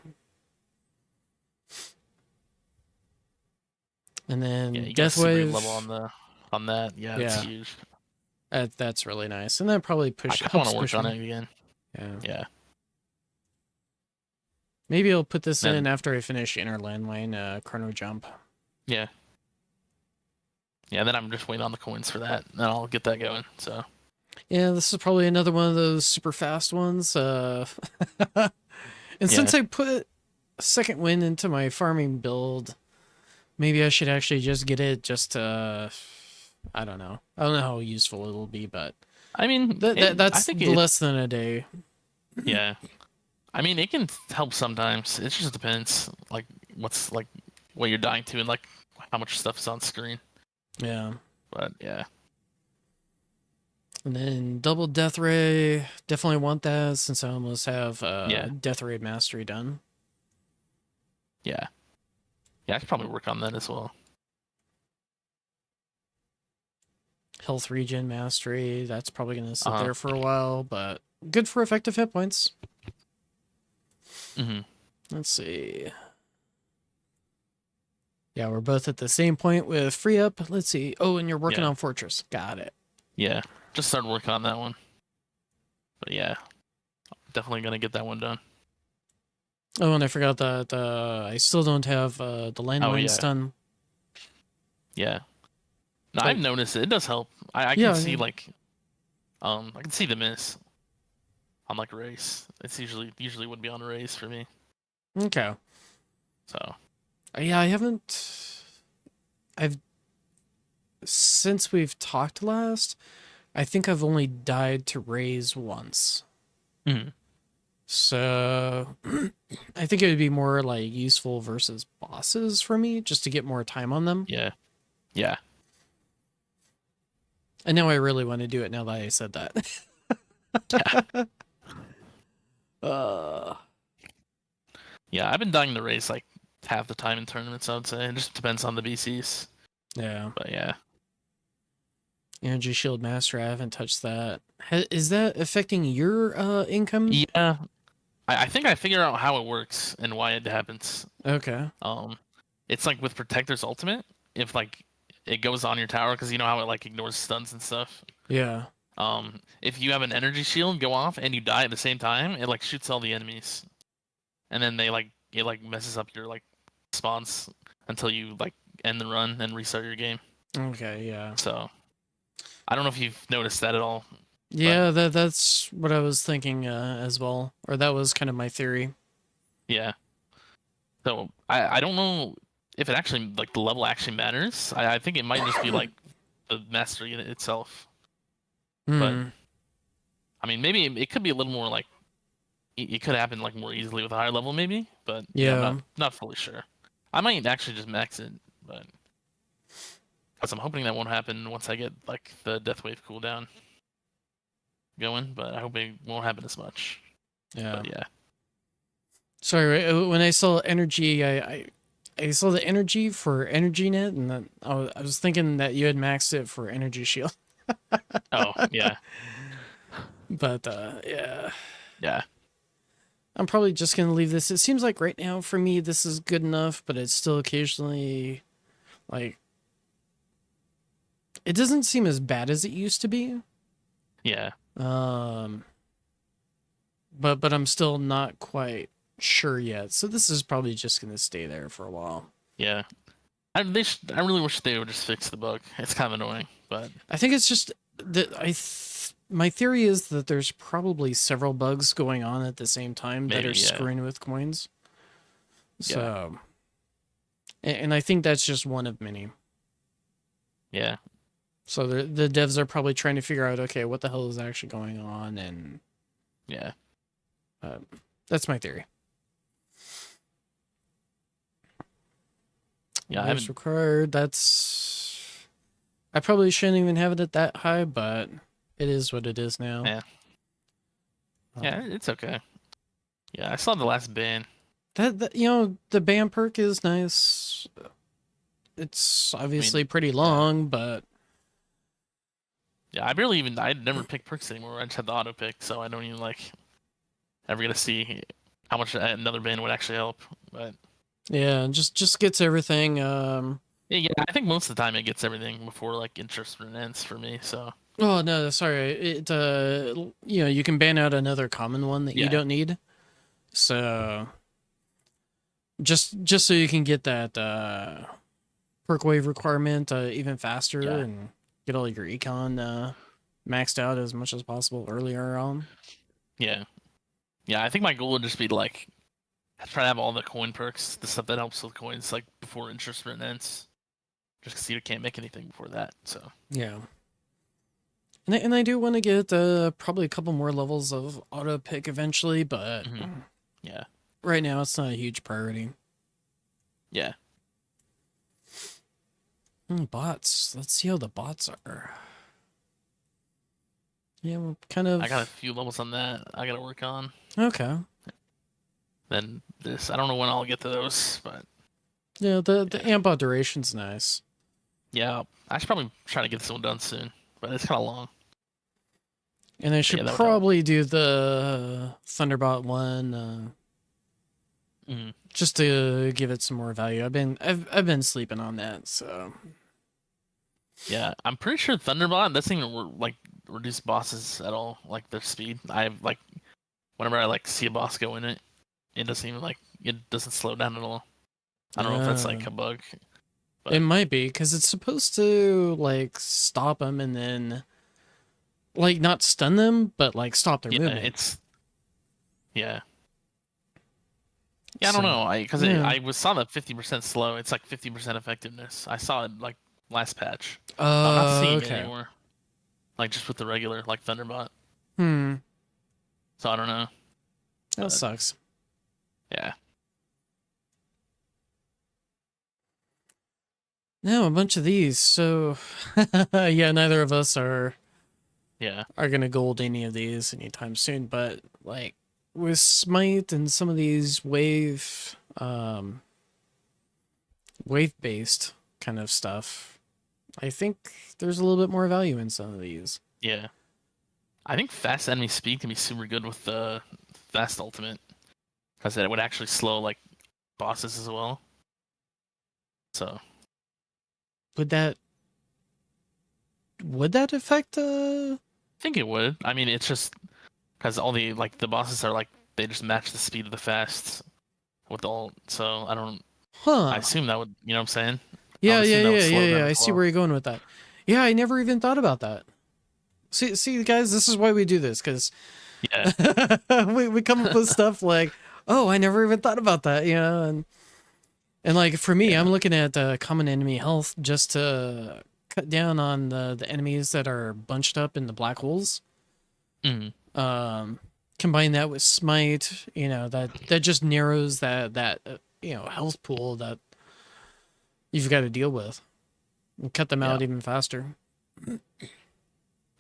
And yeah. then You get a super good level Deathwave. on that. Yeah, it's Yeah, huge. that's really nice. And that probably I push kind of want helps to work push on me. it again. Yeah. Yeah. Maybe I'll put this in Then after I finish Inner Landline Chrono Jump. yeah, yeah. Then I'm just waiting on the coins for that, and I'll get that going. So Yeah, this is probably another one of those super fast ones. And yeah, since I put a second wind into my farming build, maybe I should actually just get it just I don't know. I don't know how useful it'll be, but I mean, I that's think it. less than a day. Yeah, I mean, it can help sometimes. It just depends, like what's like what you're dying to and like how much stuff is on screen. Yeah. But yeah, And then double death ray, definitely want that since I almost have yeah, death ray mastery done. yeah, yeah. I could probably work on that as well. Health regen mastery, that's probably gonna sit Uh there for a while, but good for effective hit points. huh. Let's see. Yeah, we're both at the same point with free up. Let's see. Oh, and you're working Yeah, on Fortress. Got it. yeah. Just started working on that one. But yeah, definitely gonna get that one done. Oh, and I forgot that I still don't have the Oh landmines yeah, done. yeah. No, I've Oh, noticed it. It does help. I can yeah, see yeah. like I can see the miss on like race. It's usually would be on race for me. Okay. So Yeah, I haven't. I've since we've talked last. I think I've only died to raise once. mhm. So I think it would be more like useful versus bosses for me just to get more time on them. Yeah, yeah, And now I really want to do it now that I said that. yeah, uh, yeah. I've been dying to race like half the time in tournaments. I would say it just depends on the BCs. yeah. But yeah, Energy Shield Master, I haven't touched that. Is that affecting your income? yeah. I think I figured out how it works and why it happens. Okay. Um, it's like with Protector's ultimate. If like it goes on your tower, because you know how it like ignores stuns and stuff. Yeah. If you have an energy shield go off and you die at the same time, it like shoots all the enemies, and then it like messes up your like spawns until you like end the run and restart your game. Okay, yeah. So I don't know if you've noticed that at all, but Yeah, that's what I was thinking as well. Or that was kind of my theory. yeah. So I don't know if it actually like the level actually matters. I think it might just be like the mastery in it itself. But Hmm. I mean, maybe it could be a little more like it could happen like more easily with a higher level, maybe. But yeah, I'm Yeah. not fully sure. I might actually just max it, but because I'm hoping that won't happen once I get like the death wave cooldown going. But I hope it won't happen as much. Yeah. But yeah, Sorry, when I saw energy, I saw the energy for Energy Net, and then I was thinking that you had maxed it for Energy Shield. oh yeah, But yeah, yeah, I'm probably just gonna leave this. It seems like right now for me this is good enough, but it's still occasionally like it doesn't seem as bad as it used to be. yeah, Um, but I'm still not quite sure yet. So this is probably just gonna stay there for a while. Yeah. I really wish they would just fix the bug. It's kind of annoying, but I think it's just that my theory is that there's probably several bugs going on at the same time that maybe are yeah, screwing with coins. yeah, So, and I think that's just one of many. yeah, So the devs are probably trying to figure out, okay, what the hell is actually going on, and yeah, uh, that's my theory. yeah. I Waves haven't. required. That's I probably shouldn't even have it at that high, but it is what it is now. Yeah, yeah. Um, It's okay. Yeah, I saw the last ban. that the BAM perk is nice. It's I mean, obviously pretty yeah, long, but yeah. I barely even. I never pick perks anymore. I just had the auto pick, so I don't even like ever get to see how much another ban would actually help. But yeah, just gets everything. yeah, yeah, I think most of the time it gets everything before like interest ends for me. So Oh no, sorry. You can ban out another common one that you yeah, don't need. So just so you can get that perk wave requirement even faster yeah, and get all your econ maxed out as much as possible earlier on. yeah, yeah. I think my goal would just be to like try to have all the coin perks, the stuff that helps with coins, like before interest ends. Just because you can't make anything before that. So Yeah. And I do want to get probably a couple more levels of auto pick eventually, but hmm yeah, right now it's not a huge priority. yeah. Bots. Let's see how the bots are. Yeah, we're kind I got a of few levels on that I gotta work on. okay. Then this, I don't know when I'll get to those, but Yeah, the yeah, amp out duration's nice. yeah. I should probably try to get this one done soon, but it's kind of long. And I But yeah, should that would help. probably do the Thunderbot one hmm just to give it some more value. I've been sleeping on that, so Yeah, I'm pretty sure Thunderbot doesn't even like reduce bosses at all, like their speed. I like whenever I like see a boss go in it, it doesn't even like it doesn't slow down at all. I don't know if that's yeah. like a bug, It but might be because it's supposed to like stop them and then like not stun them, but like stop their yeah, movement. it's yeah. Yeah, I don't So know. I because yeah. I was saw that 50% slow. It's like 50% effectiveness. I saw it like last patch, but I'm not seeing it Okay. anymore. Like just with the regular like Thunderbot. Hmm. So I don't know, That but sucks. yeah, No, a bunch of these. So yeah, neither of us yeah, are gonna gold any of these anytime soon. But like with Smite and some of these wave based kind of stuff, I think there's a little bit more value in some of these. yeah. I think fast enemy speed can be super good with the fast ultimate because it would actually slow like bosses as well. So Would that affect I think it would. I mean, it's just because all the like the bosses are like they just match the speed of the fast with the ult. So I don't. I huh. assume that would. You know what I'm saying? I would Yeah, yeah, assume that would yeah, slow yeah, them yeah. I as see well. where you're going with that. Yeah, I never even thought about that. See, guys, this is why we do this, because Yeah. we come up with stuff like, oh, I never even thought about that, and like for me, I'm Yeah. looking at common enemy health just to cut down on the enemies that are bunched up in the black holes. Mhm. Um, Combine that with smite, that just narrows that health pool that you've got to deal with and cut them Yeah. out even faster.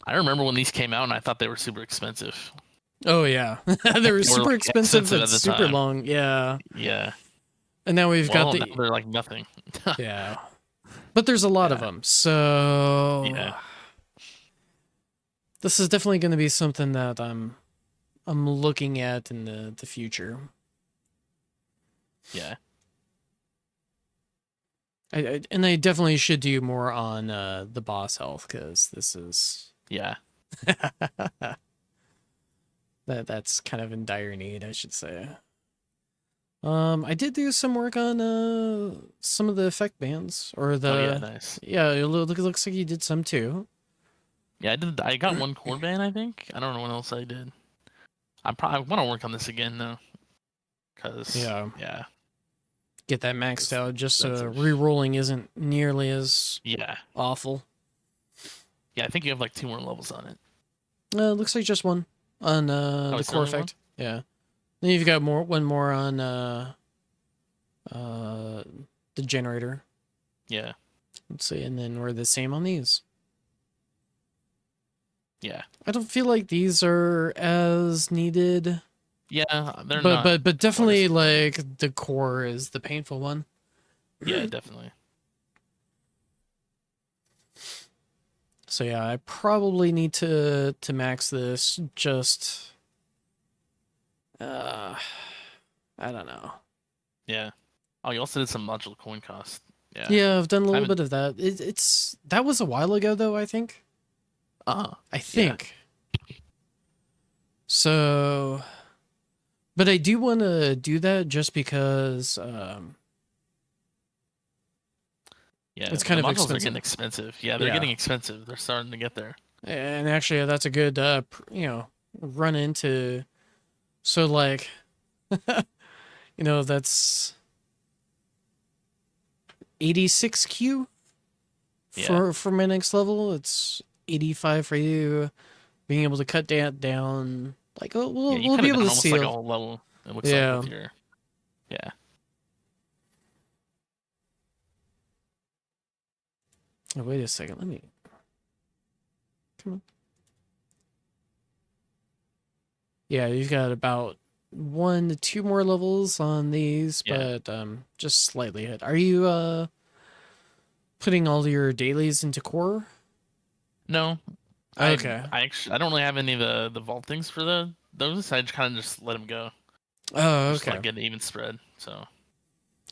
I remember when these came out, and I thought they were super expensive. Oh yeah, they were They were super like expensive expensive but at the super time. long. Yeah, Yeah. and now we've got Well, now the they're like nothing. yeah, but there's a lot of Yeah. them. So Yeah. this is definitely going to be something that I'm looking at in the future. Yeah. And I definitely should do more on the boss health because this is Yeah. that's kind of in dire need, I should say. I did do some work on some of the effect bands or Oh yeah, the nice. yeah. It looks like you did some too. Yeah, I did. I got one chord band, I think. I don't know what else I did. I want to work on this again though, cause Yeah, yeah, get that maxed it's out. Just so expensive. re-rolling isn't nearly as Yeah, awful. yeah. I think you have like two more levels on it. Looks like just one on Oh, the is there core only one? effect. Yeah. Then you've got one more on uh the generator. Yeah, Let's see, and then we're the same on these. yeah, I don't feel like these are as needed, yeah. They're but not but hard as definitely core. like the core is the painful one. Yeah, definitely. So yeah, I probably need to max this just uh I don't know. Yeah. Oh, you also did some module coin cost. Yeah, Yeah, I've done a I little haven't. bit of that. It's that was a while ago though, I think. I Yeah, think. So, but I do want to do that just because yeah. it's kind The of modules are getting expensive. expensive. Yeah, they're Yeah. getting expensive. They're starting to get there. And actually that's a good run into so like that's 86Q Yeah, for my next level. It's 85 for you. Being able to cut that down, like yeah. You we'll cut be it able down to almost like a seal. whole level. It looks like Yeah. with your yeah. Oh, wait a second. Let me come on. Yeah, you've got about 1 to 2 more levels on these, Yeah. but just slightly ahead. Are you putting all your dailies into core? No, Okay. I don't really have any of the vault things for those. I just kind of just let them go, Oh, just okay. like get an even spread. So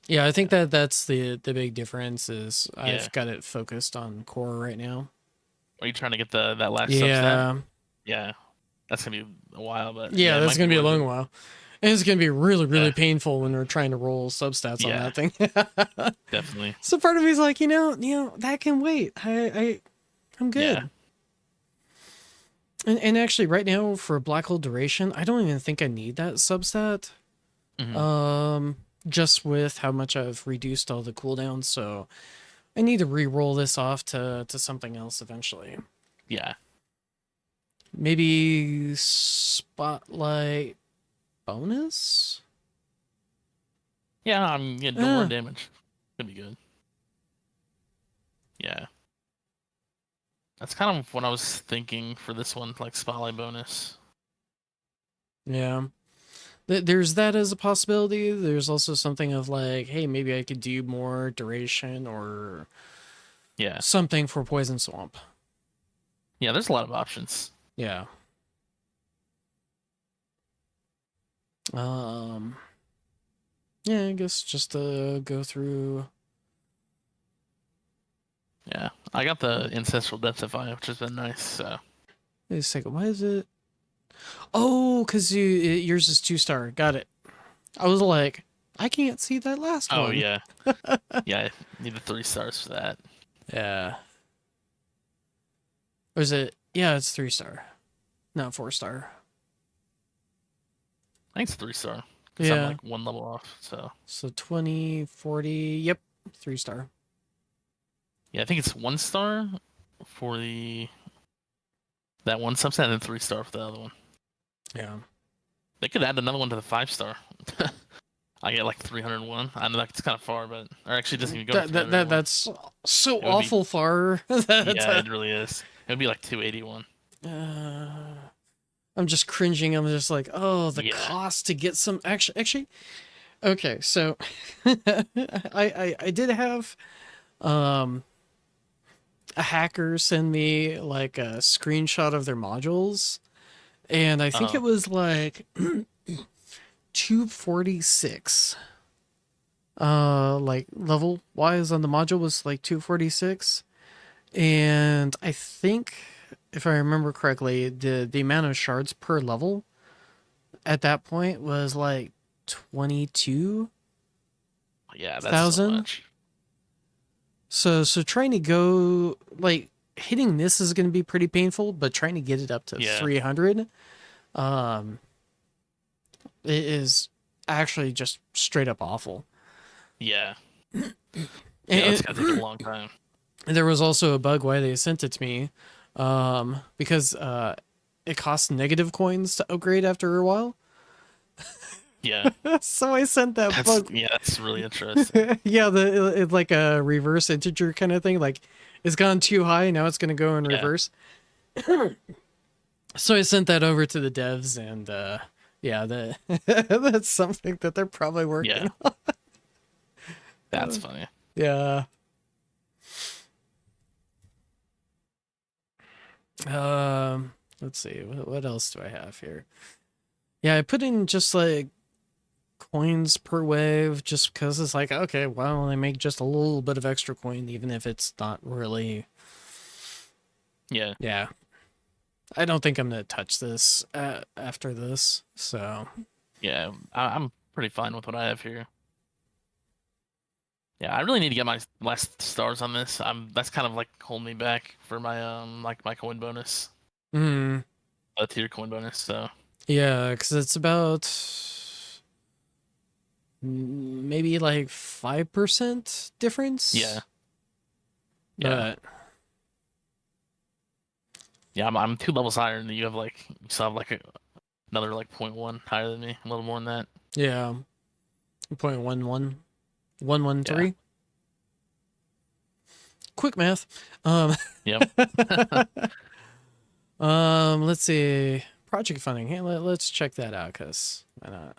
Yeah, I think yeah, that's the big difference is yeah. I've got it focused on core right now. Are you trying to get the that last substat? Yeah. Yeah, that's gonna be a while, but yeah, Yeah, it that's might be gonna be a worth long it. while. And it's gonna be really, Yeah, really painful when we're trying to roll substats on yeah, that thing. definitely. So part of me is like, that can wait. I'm Yeah. good. And actually, right now for black hole duration, I don't even think I need that substat. Hmm. Um, just with how much I've reduced all the cooldowns, so I need to re-roll this off to something else eventually. Yeah. Maybe spotlight bonus. Yeah. I'm getting no more Eh, damage. Could be good. Yeah. That's kind of what I was thinking for this one, like spotlight bonus. yeah. There's that as a possibility. There's also something of like, hey, maybe I could do more duration or Yeah. something for poison swamp. Yeah. There's a lot of options. Yeah. Um. Yeah, I guess just to go through. Yeah. I got the ancestral densify, which has been nice. So. Wait a second. Why is it? Oh, because yours is 2 star. Got it. I was like, I can't see that last Oh one. yeah. Yeah. I need the 3 stars for that. Yeah. Or is it? Yeah, it's 3 star, not 4 star. I think it's 3 star because I'm Yeah. like one level off. So So 20, 40. Yep. 3 star. yeah, I think it's 1 star for the that one subset and then 3 star for the other one. Yeah. They could add another one to the 5 star. I get like 301. I know that's kind of far, but or actually it doesn't even go to 301. That's so It would be awful far. that yeah, it really is. It would be like 281. uh, I'm just cringing. I'm just like, oh, the Yeah. cost to get some. Actually, okay. So, I did have um a hacker send me like a screenshot of their modules, and I think Uh it was like 246. Like level wise on the module was like 246. And I think, if I remember correctly, the amount of shards per level at that point was like 22,000. Yeah, that's so much. So trying to go like hitting this is going to be pretty painful, but trying to get it up to Yeah, 300 it is actually just straight up awful. yeah, yeah. That's And, gonna take a long time. and there was also a bug why they sent it to me, because it costs negative coins to upgrade after a while. Yeah, So I sent that bug. that's really interesting. Yeah, it's like a reverse integer kind of thing. Like it's gone too high, now it's going to go in Yeah, reverse. So I sent that over to the devs, and yeah, that's something that they're probably yeah, working that's on. funny. Yeah. Let's see. What else do I have here? Yeah, I put in just like coins per wave just because it's like, okay, well, I make just a little bit of extra coin, even if it's not really. Yeah, Yeah. I don't think I'm going to touch this after this. So, yeah. I'm pretty fine with what I have here. Yeah, I really need to get my last stars on this. That's kind of like holding me back for my like my coin bonus, mm, a tier coin bonus. So yeah, because it's about maybe like 5% yeah, difference. yeah, But yeah. I'm 2 levels higher than you. Have like you still have like another like point 0.1 higher than me, a little more than that. yeah, 0.11, Yeah. 113. Quick math. Um, Yep. let's see. Project funding. Hey, let's check that out, because why not?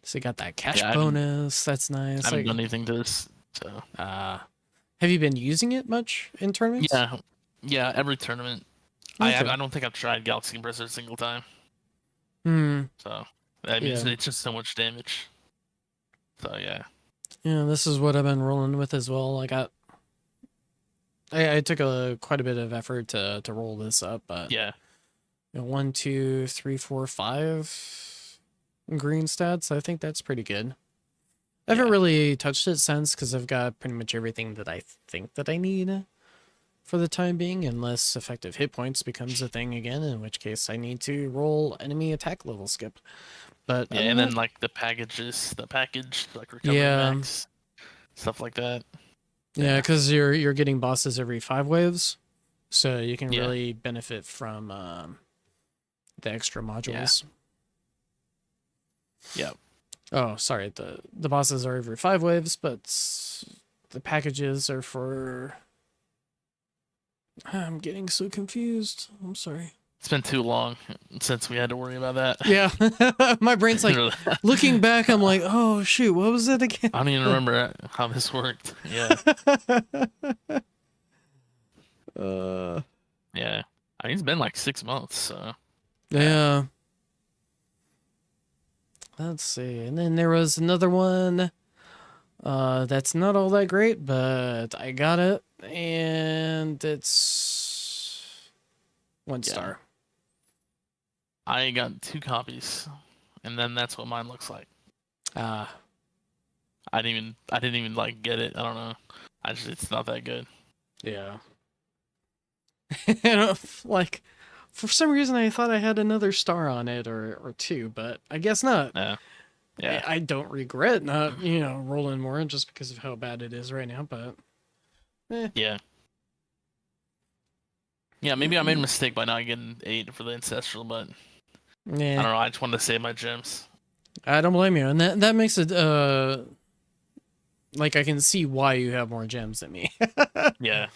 So you got that cash Yeah. bonus. That's I nice. haven't Like, done anything to this. So have you been using it much in tournaments? yeah, yeah. Every tournament, Okay. I don't think I've tried Galaxy Compressor a single time. Hmm. So I mean, Yeah. it's just so much damage. So yeah, Yeah. This is what I've been rolling with as well. I took quite a bit of effort to roll this up, but yeah, 1, 2, 3, 4, 5 green stats. I think that's pretty good. I haven't yeah, really touched it since because I've got pretty much everything that I think that I need for the time being, unless effective hit points becomes a thing again, in which case I need to roll enemy attack level skip. But yeah. other than And then that, like the package, like recovery yeah, max, stuff like that. yeah, Yeah, because you're getting bosses every 5 waves, so you can yeah, really benefit from the extra yeah, modules. yeah, Oh, sorry, the bosses are every 5 waves, but the packages are for. I'm getting so confused. I'm sorry. it's been too long since we had to worry about that. Yeah, my brain's like looking back. I'm like, oh shoot, what was it again? I don't even remember how this worked. Yeah, uh, yeah. I mean, it's been like 6 months. So yeah, yeah. Let's see, and then there was another one. That's not all that great, but I got it, and it's one yeah. star. I got 2 copies, and then that's what mine looks like. Ah, I didn't even like get it. I don't know. It's not that good. yeah. And like, for some reason, I thought I had another star on it or two, but I guess not. Yeah, yeah, I don't regret not, rolling more just because of how bad it is right now, but eh. yeah, yeah. Maybe I made a mistake by not getting 8 for the ancestral, but I Yeah, don't know. I just wanted to save my gems. I don't blame you, and that makes it like I can see why you have more gems than me, Yeah,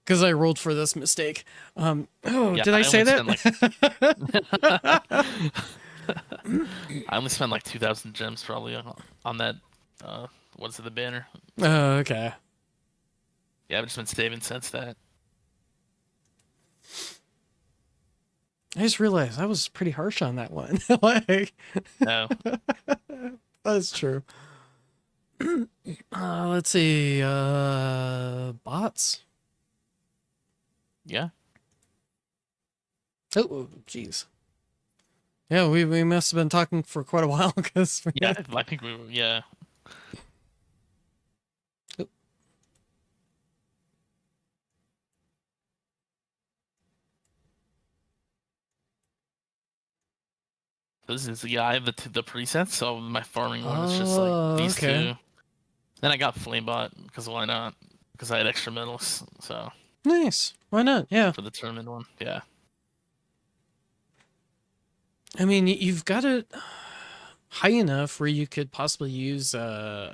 because I rolled for this mistake. Oh, yeah. did I I say only spent like that? I only spent like 2,000 gems probably on that. What's it, the banner? So Oh, okay. yeah, I've just been saving since that. I just realized I was pretty harsh on that one. Like, Oh, that's true. Let's see. Bots. yeah, Oh, jeez. Yeah, we must have been talking for quite a while because Yeah, I think we were. Yeah. This is yeah. I have the presets, so my farming one is just like Oh, these okay. two. Then I got Flamebot because why not? Because I had extra medals, so Nice. Why not? Yeah. for the tournament one, yeah, I mean, you've got it high enough where you could possibly use yeah,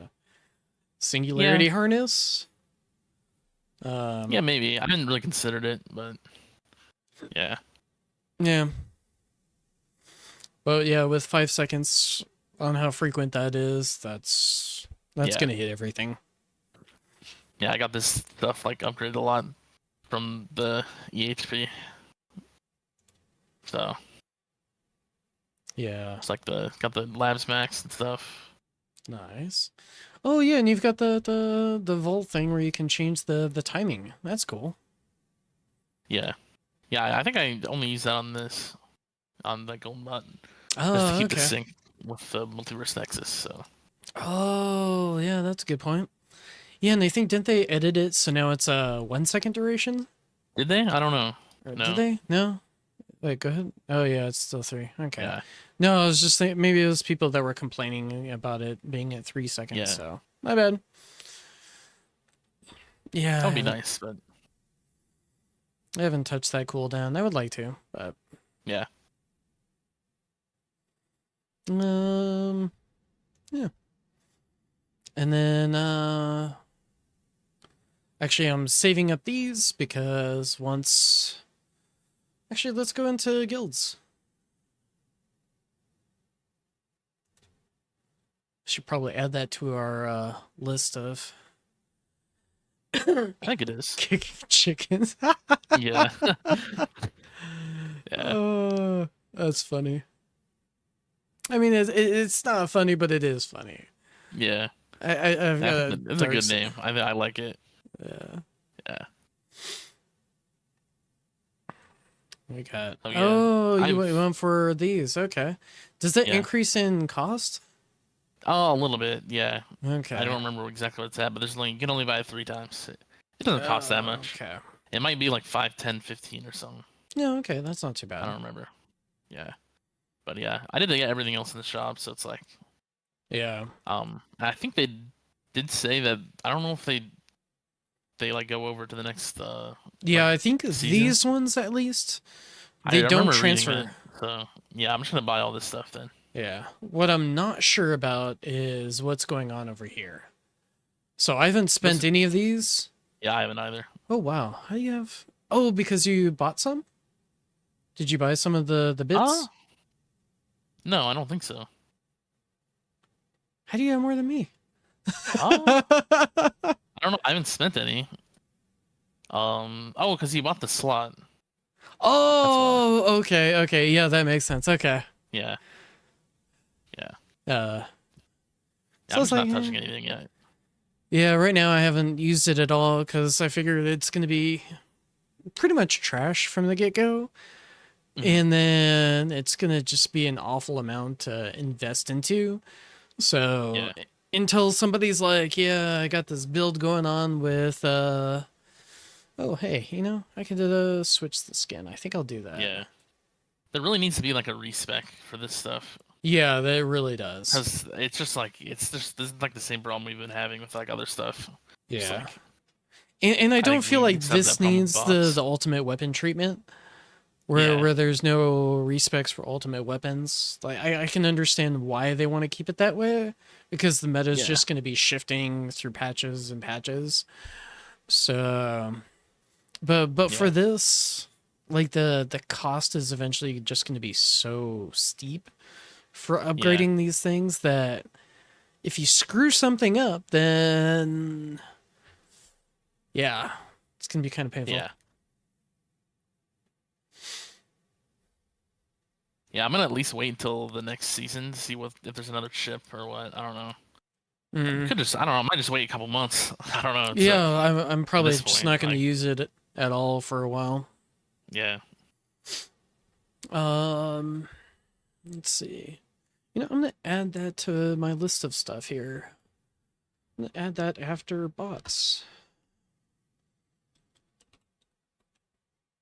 singularity harness. yeah. Maybe I didn't really considered it, but yeah, Yeah. But yeah, with 5 seconds on how frequent that is, that's yeah, gonna hit everything. yeah. I got this stuff like upgraded a lot from the EHP, so Yeah. it's like the got the labs max and stuff. Nice. Oh yeah, and you've got the vault thing where you can change the timing. That's cool. Yeah, yeah. I think I only use that on this on the golden button just to Oh, keep the okay. sync with the multiverse nexus. So Oh, yeah, that's a good point. Yeah, and I think didn't they edit it so now it's a 1 second duration? did they? I don't know. Or did No. they? No. Wait, go ahead. Oh yeah, it's still 3. Okay. Yeah. No, I was just thinking maybe it was people that were complaining about it being at 3 seconds. Yeah. So my bad. Yeah, That would be nice, but I haven't touched that cooldown. I would like to, but yeah. um, yeah. And then actually, I'm saving up these because once. Actually, let's go into guilds. Should probably add that to our list of I think it is. kicking chickens. Yeah. Yeah. Oh, that's funny. I mean, it's not funny, but it is funny. Yeah. I've got a It's a dark. good name. I like it. Yeah, Yeah. we got. Oh yeah. Oh, you I've went for these. Okay. Does that yeah. increase in cost? Oh, a little bit. Yeah. I Okay. don't remember exactly what it's at, but there's only you can only buy it 3 times. It doesn't cost that much. Okay. It might be like 5, 10, 15 or something. Yeah. Okay, that's not too I bad. don't remember. Yeah. But yeah, I did get everything else in the shop, so it's like Yeah. I think they did say that I don't know if they like go over to the next Yeah, like I think season. these ones at least I they don't remember reading that. transfer. So yeah, I'm just gonna buy all this stuff then. Yeah. What I'm not sure about is what's going on over here. So I haven't spent This any of these. yeah, I haven't either. Oh wow. How do you have? Oh, because you bought some? Did you buy some of the bits? No, I don't think so. How do you have more than me? Uh, I don't know. I haven't spent any. Oh, because you bought the slot. That's why. Oh, okay, okay. Yeah, that makes sense. Okay. Yeah, yeah. Uh, Yeah, so I'm it's just like, not touching anything yet. yeah, right now I haven't used it at all because I figured it's going to be pretty much trash from the get go. Mhm. And then it's going to just be an awful amount to invest into. So Yeah, until somebody's like, yeah, I got this build going on with, oh, hey, I could switch the skin. I think I'll do that. yeah. There really needs to be like a respec for this stuff. Yeah, that really does. Because it's just this is like the same problem we've been having with like other stuff. Just Yeah. like And I I don't think feel we like used to have this that problem with needs the bots. ultimate weapon treatment where Yeah, there's no respecs for ultimate weapons. Like I can understand why they want to keep it that way because the meta is yeah, just going to be shifting through patches and patches. So but for yeah, this, like the cost is eventually just going to be so steep for yeah, upgrading these things that if you screw something up, then yeah, it's going to be kind of painful. yeah. Yeah, I'm gonna at least wait until the next season to see what if there's another chip or what. I don't know. Mm. Could just I don't know. I might just wait a couple months. I don't know. It's Yeah, like I'm at probably this just point, not going to like use it at all for a while. yeah, Um, Let's see. You know, I'm gonna add that to my list of stuff here. I'm gonna add that after bots.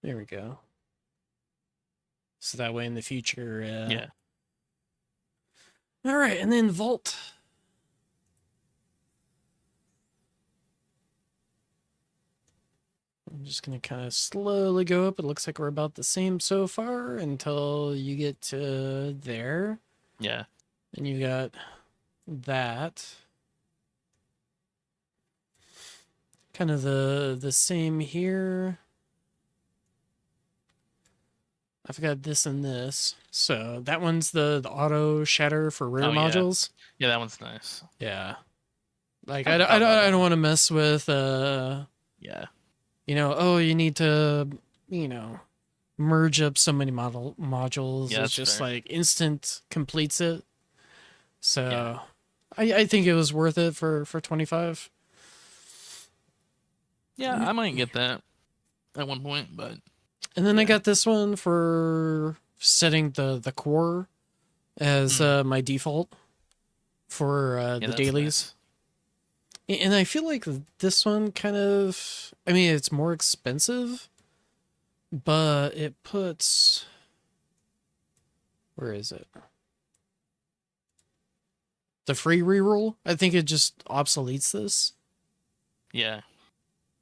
There we go. So that way in the future, Yeah. all right, and then Vault. I'm just gonna kind of slowly go up. It looks like we're about the same so far until you get to there. Yeah. And you got that. Kind of the same here. I've got this and this. So that one's the auto shatter for rare Oh yeah. modules. Yeah, that one's nice. Yeah. Like I forgot about I that don't one. want to mess with Yeah. you know, oh you need to, you know, merge up so many modules. Yeah, It's that's just fair. like instant completes it. Yeah. So I think it was worth it for 25. Yeah, I might get that at one point, but And then I yeah. got this one for setting the core as Mm. my default for Yeah, the that's dailies. nice. And I feel like this one kind of, I mean, it's more expensive, but it puts, where is it? The free reroll. I think it just obsoletes this. Yeah.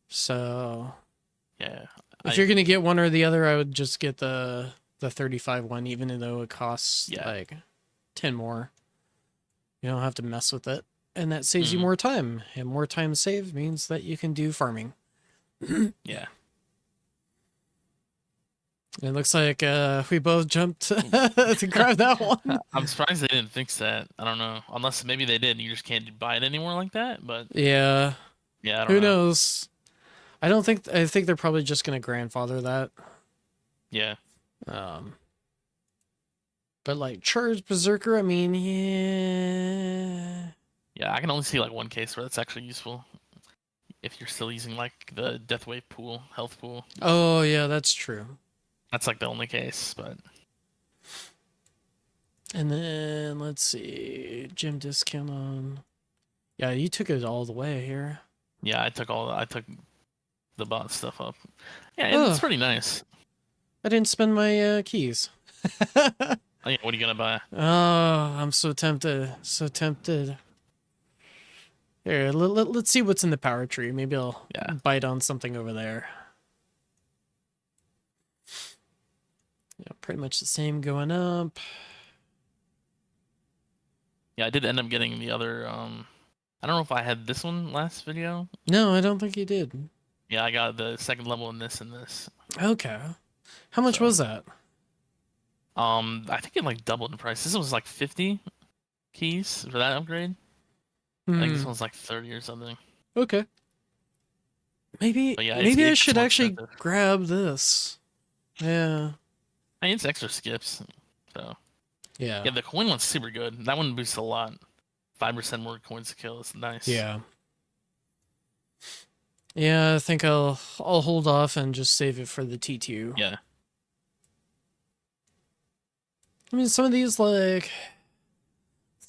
So Yeah. if I you're gonna get one or the other, I would just get the 35 one, even though it costs yeah. like 10 more. You don't have to mess with it. And that saves you Mm. more time. And more time saved means that you can do farming. Yeah. It looks like we both jumped to grab that one. I'm surprised they didn't fix that. I don't know. Unless maybe they did and you just can't buy it anymore like that, but Yeah. yeah, I don't Who know. knows? I think they're probably just gonna grandfather that. Yeah. Um but like Charge Berserker, I mean, yeah. Yeah, I can only see like one case where that's actually useful. If you're still using like the death wave pool, health pool. Oh yeah, that's true. That's like the only case, but And then let's see. Gym discount on. Yeah, you took it all the way here. yeah, I took the bot stuff up. Yeah, and it's Oh, pretty nice. I didn't spend my keys. Oh, yeah, what are you gonna buy? Oh, I'm so tempted. So tempted. Here, let's see what's in the power tree. Maybe I'll Yeah. bite on something over there. Yeah, pretty much the same going up. Yeah, I did end up getting the other I don't know if I had this one last video. No, I don't think you did. Yeah, I got the second level in this and this. Okay. How much So was that? I think it like doubled in price. This was like 50 keys for that upgrade. I think this Hmm. one's like 30 or something. Okay. But yeah, Maybe I it gets should more actually expensive. grab this. Yeah. I mean, it's extra skips. So Yeah. yeah, the coin one's super good. That one boosts a lot. 5% more coins to kill. It's nice. Yeah. Yeah, I think I'll hold off and just save it for the T2. Yeah. I mean, some of these like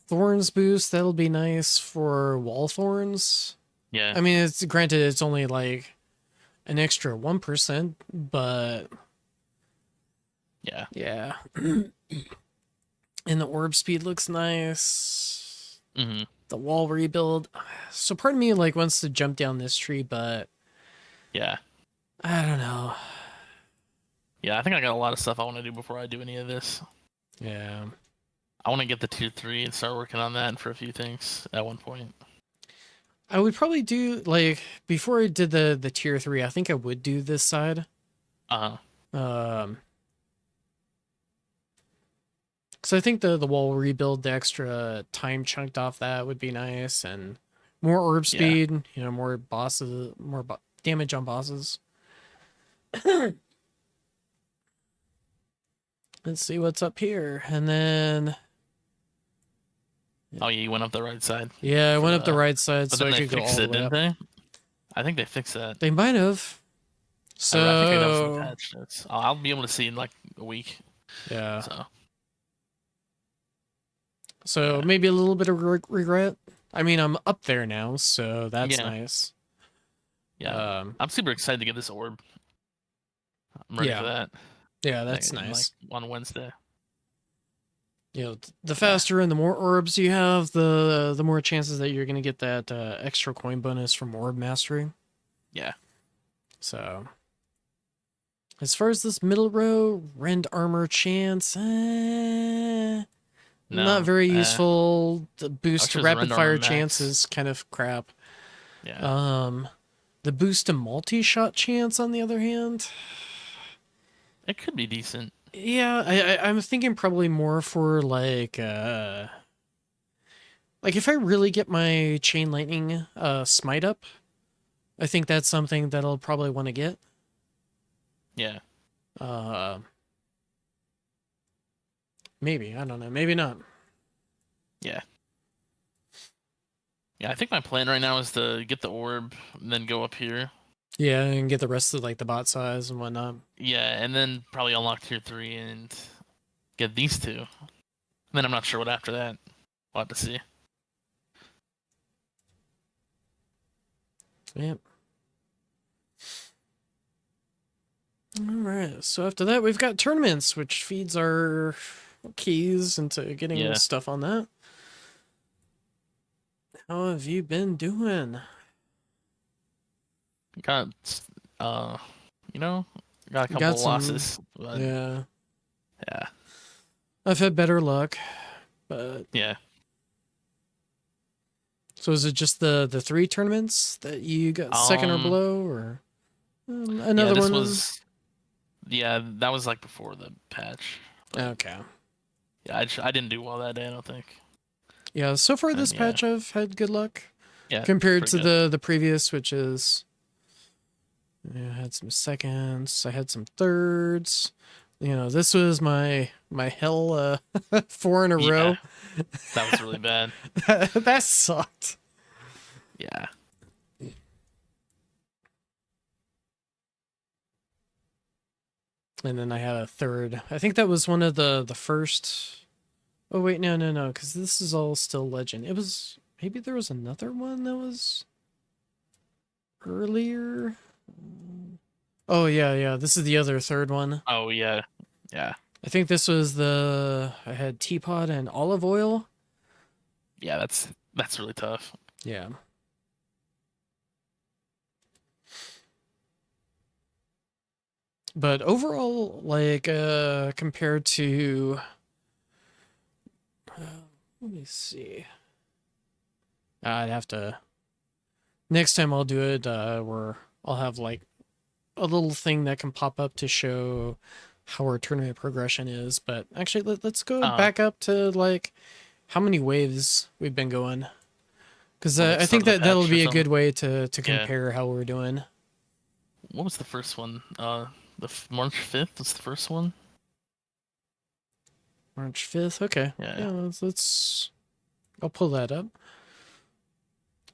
thorns boost, that'll be nice for wall thorns. Yeah. I mean, it's granted it's only like an extra 1%, but Yeah. yeah. And the orb speed looks nice. Hmm. The wall rebuild. So part of me like wants to jump down this tree, but Yeah. I don't know. Yeah, I think I got a lot of stuff I want to do before I do any of this. Yeah. I want to get the tier 3 and start working on that for a few things at one point. I would probably do like before I did the tier 3, I think I would do this side. Uh-huh. Um because I think the wall rebuild, the extra time chunked off that would be nice, and more orb Yeah. speed, you know, more bosses, more damage on bosses. Let's see what's up here. And then, Oh, yeah, you went up the right side yeah, I for went up the the. right side But so then I they could go fixed all the it, way didn't up. they? I think they fixed that. They might have. I think that was some So, patch notes. I'll be able to see in like a week. yeah. So So Yeah. maybe a little bit of regret. I mean, I'm up there now, so that's Yeah. nice. Yeah. Um, I'm super excited to get this orb. I'm ready for yeah, that. yeah, Like, that's in like nice. on Wednesday. You know, the Yeah. faster and the more orbs you have, the more chances that you're gonna get that extra coin bonus from orb mastery. Yeah. So, as far as this middle row, rend armor chance, not No. very useful. The I boost wish to it was rapid render armor fire chance max. is kind of crap. Yeah. Um, the boost to multi-shot chance, on the other hand, It could be decent. yeah, I'm thinking probably more for like if I really get my chain lightning smite up, I think that's something that I'll probably want to get. Yeah. Uh, maybe I don't know, maybe not. Yeah. Yeah, I think my plan right now is to get the orb and then go up here. Yeah, and get the rest of like the bot size and whatnot. Yeah, and then probably unlock tier 3 and get these two. And then I'm not sure what after that. We'll have to see. Yep. All right. So after that, we've got tournaments, which feeds our keys into getting Yeah. stuff on that. How have you been doing? Got uh you know, got a couple Got of some, losses, but yeah. yeah. I've had better luck, but Yeah. so is it just the three tournaments that you got second or Um below, or yeah, another this one? was yeah, that was like before the patch. But Okay. yeah, I didn't do well that day, I don't think. Yeah, so far And this yeah. patch I've had good luck Yeah, compared pretty to good. the previous, which is yeah, I had some seconds, I had some thirds. You know, this was my hell four in a Yeah, row. that was really bad. That sucked. Yeah. And then I had a third. I think that was one of the first. Oh wait, no, because this is all still legend. It was maybe there was another one that was earlier. Oh yeah. This is the other third one. Oh yeah. Yeah. I think this was the I had teapot and olive oil. Yeah, that's really tough. Yeah. But overall, like compared to let me see. I'd have to next time I'll do it where I'll have like a little thing that can pop up to show how our tournament progression is. But actually, let's go Uh back up to like how many waves we've been going, because from like I start think of the that that'll patch or be a something. good way to Yeah. compare how we're doing. What was the first one? March 5th was the first one. March 5th. Okay. Yeah. Yeah, let's I'll pull that up.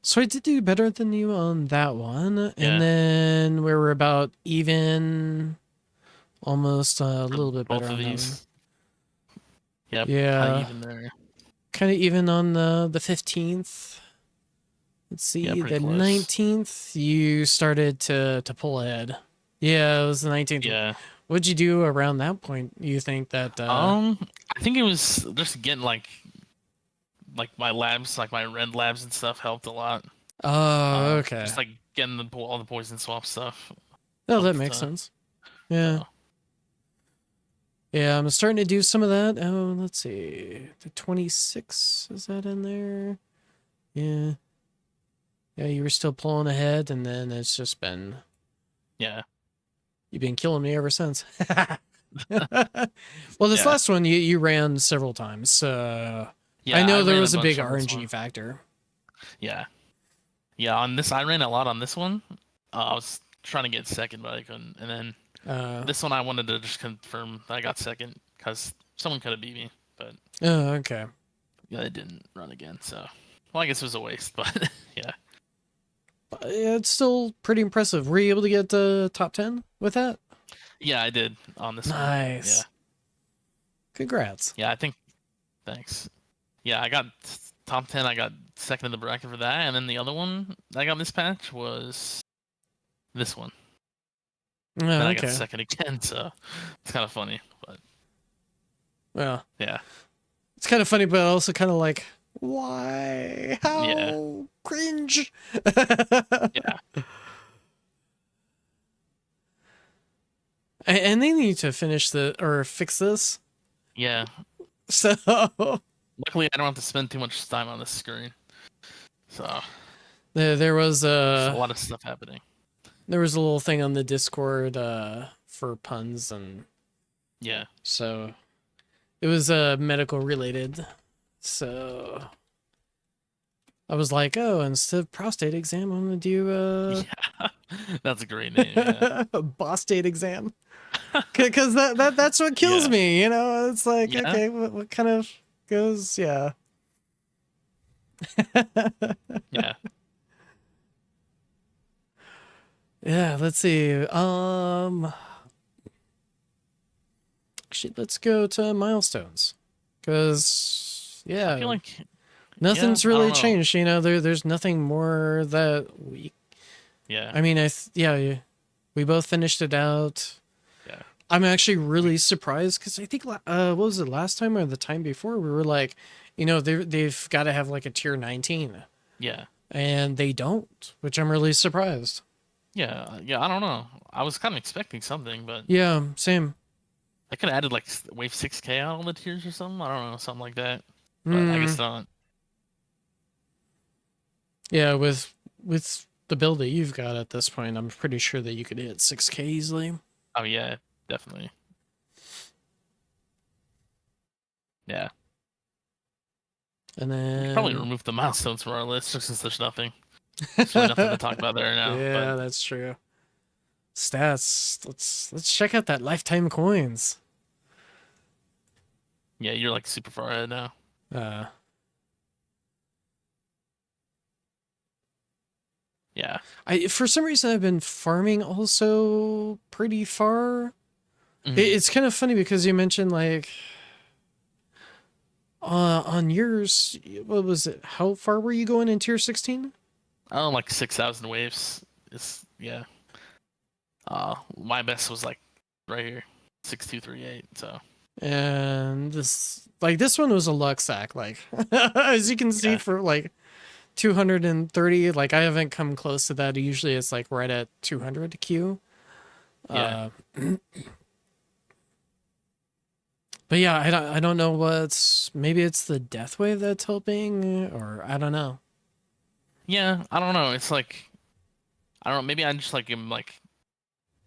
So I did do better than you on that one, and Yeah. then we were about even, almost a For little bit better both of on that one. these. Yep, kind of Yeah, even there. kind of even on the 15th. Let's Yeah, see, pretty the close. 19th you started to pull ahead. Yeah, it was the 19th. Yeah. What'd you do around that point? You think that I think it was just getting like my labs, like my rend labs and stuff helped a lot. oh, okay. Just like getting all the poison swap stuff Oh, that helped a makes ton. sense. Yeah. So Yeah, I'm starting to do some of that. Oh, let's see. The 26, is that in there? Yeah. Yeah, you were still pulling ahead, and then it's just been yeah, you've been killing me ever since. Well, this yeah, last one you ran several times. I yeah. I know there ran a was a big bunch on this RNG one. factor. Yeah, yeah. On this, I ran a lot on this one. I was trying to get second, but I couldn't. And then Uh, this one, I wanted to just confirm that I got second because someone could have beat me, but oh, okay. yeah, it didn't run again. So, well, I guess it was a waste, but yeah, Yeah, it's still pretty impressive. Were you able to get top 10 with that? yeah, I did on this one. Yeah, Nice. Congrats. yeah. I think thanks. yeah, I got top 10. I got second in the bracket for that, and then the other one I got this patch was this one. Then Oh, I got okay. second again, so it's kind of funny, but Well, yeah, it's kind of funny, but also kind of like, why? yeah, How cringe? yeah, And they need to finish the or fix this. yeah. So Luckily, I don't have to spend too much time on the screen, so there was there's a a lot of stuff happening. little thing on the Discord for puns, and Yeah, so it was medical related. So I was like, oh, instead of prostate exam, I'm gonna do yeah, that's a great name. Yeah, a prostate exam. Because that's what kills yeah, me, you know. It's like, yeah, okay, what kind of goes? Yeah. yeah. Yeah, let's see. Actually, let's go to milestones. Cause I feel yeah, like, yeah, nothing's I really don't know. changed. You know, there's nothing more that we. Yeah, I mean, we both finished it out. yeah, I'm actually really surprised because I think what was it, last time or the time before, we were like, you know, they've got to have like a tier 19, yeah, and they don't, which I'm really surprised. yeah, yeah. I don't know. I was kind of expecting something, but Yeah, same. I could have added like wave 6K out on the tiers or something. I don't know, something like that. But I Hmm. guess not. Yeah, with the build that you've got at this point, I'm pretty sure that you could hit 6K easily. Oh yeah, definitely. Yeah, And we could probably then remove the milestones from our list just since there's nothing. There's really nothing to talk about there now. But yeah, that's true. Stats. Let's check out that lifetime coins. yeah, you're like super far ahead now. Uh, Yeah. I for some reason I've been farming also pretty far. Mhm. It's kind of funny because you mentioned like on yours, what was it? How far were you going in tier 16? Oh, like 6,000 waves. Is yeah. My best was like right here, 6238. So And this one was a luck sack, like as you can see yeah, for like 230, like I haven't come close to that. Usually it's like right at 200 Q. yeah, Uh but yeah, I don't know what's, maybe it's the death wave that's helping, or I don't know. yeah. I don't know. It's like I don't know. Maybe I just like am like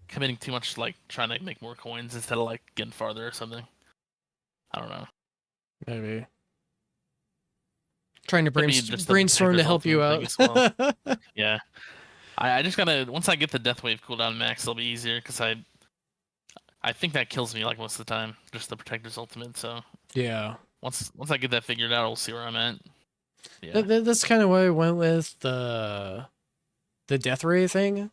committing too much to like trying to make more coins instead of like getting farther or something. I don't know. Maybe trying to Could be just the brainstorm to Protector's help you ultimate thing out. as well. Yeah. I just gotta once I get the death wave cooldown max, it'll be easier because I think that kills me like most of the time. Just the Protector's ultimate. So Yeah. once I get that figured out, we'll see where I'm at. Yeah. That's kind of why I went with the death ray thing,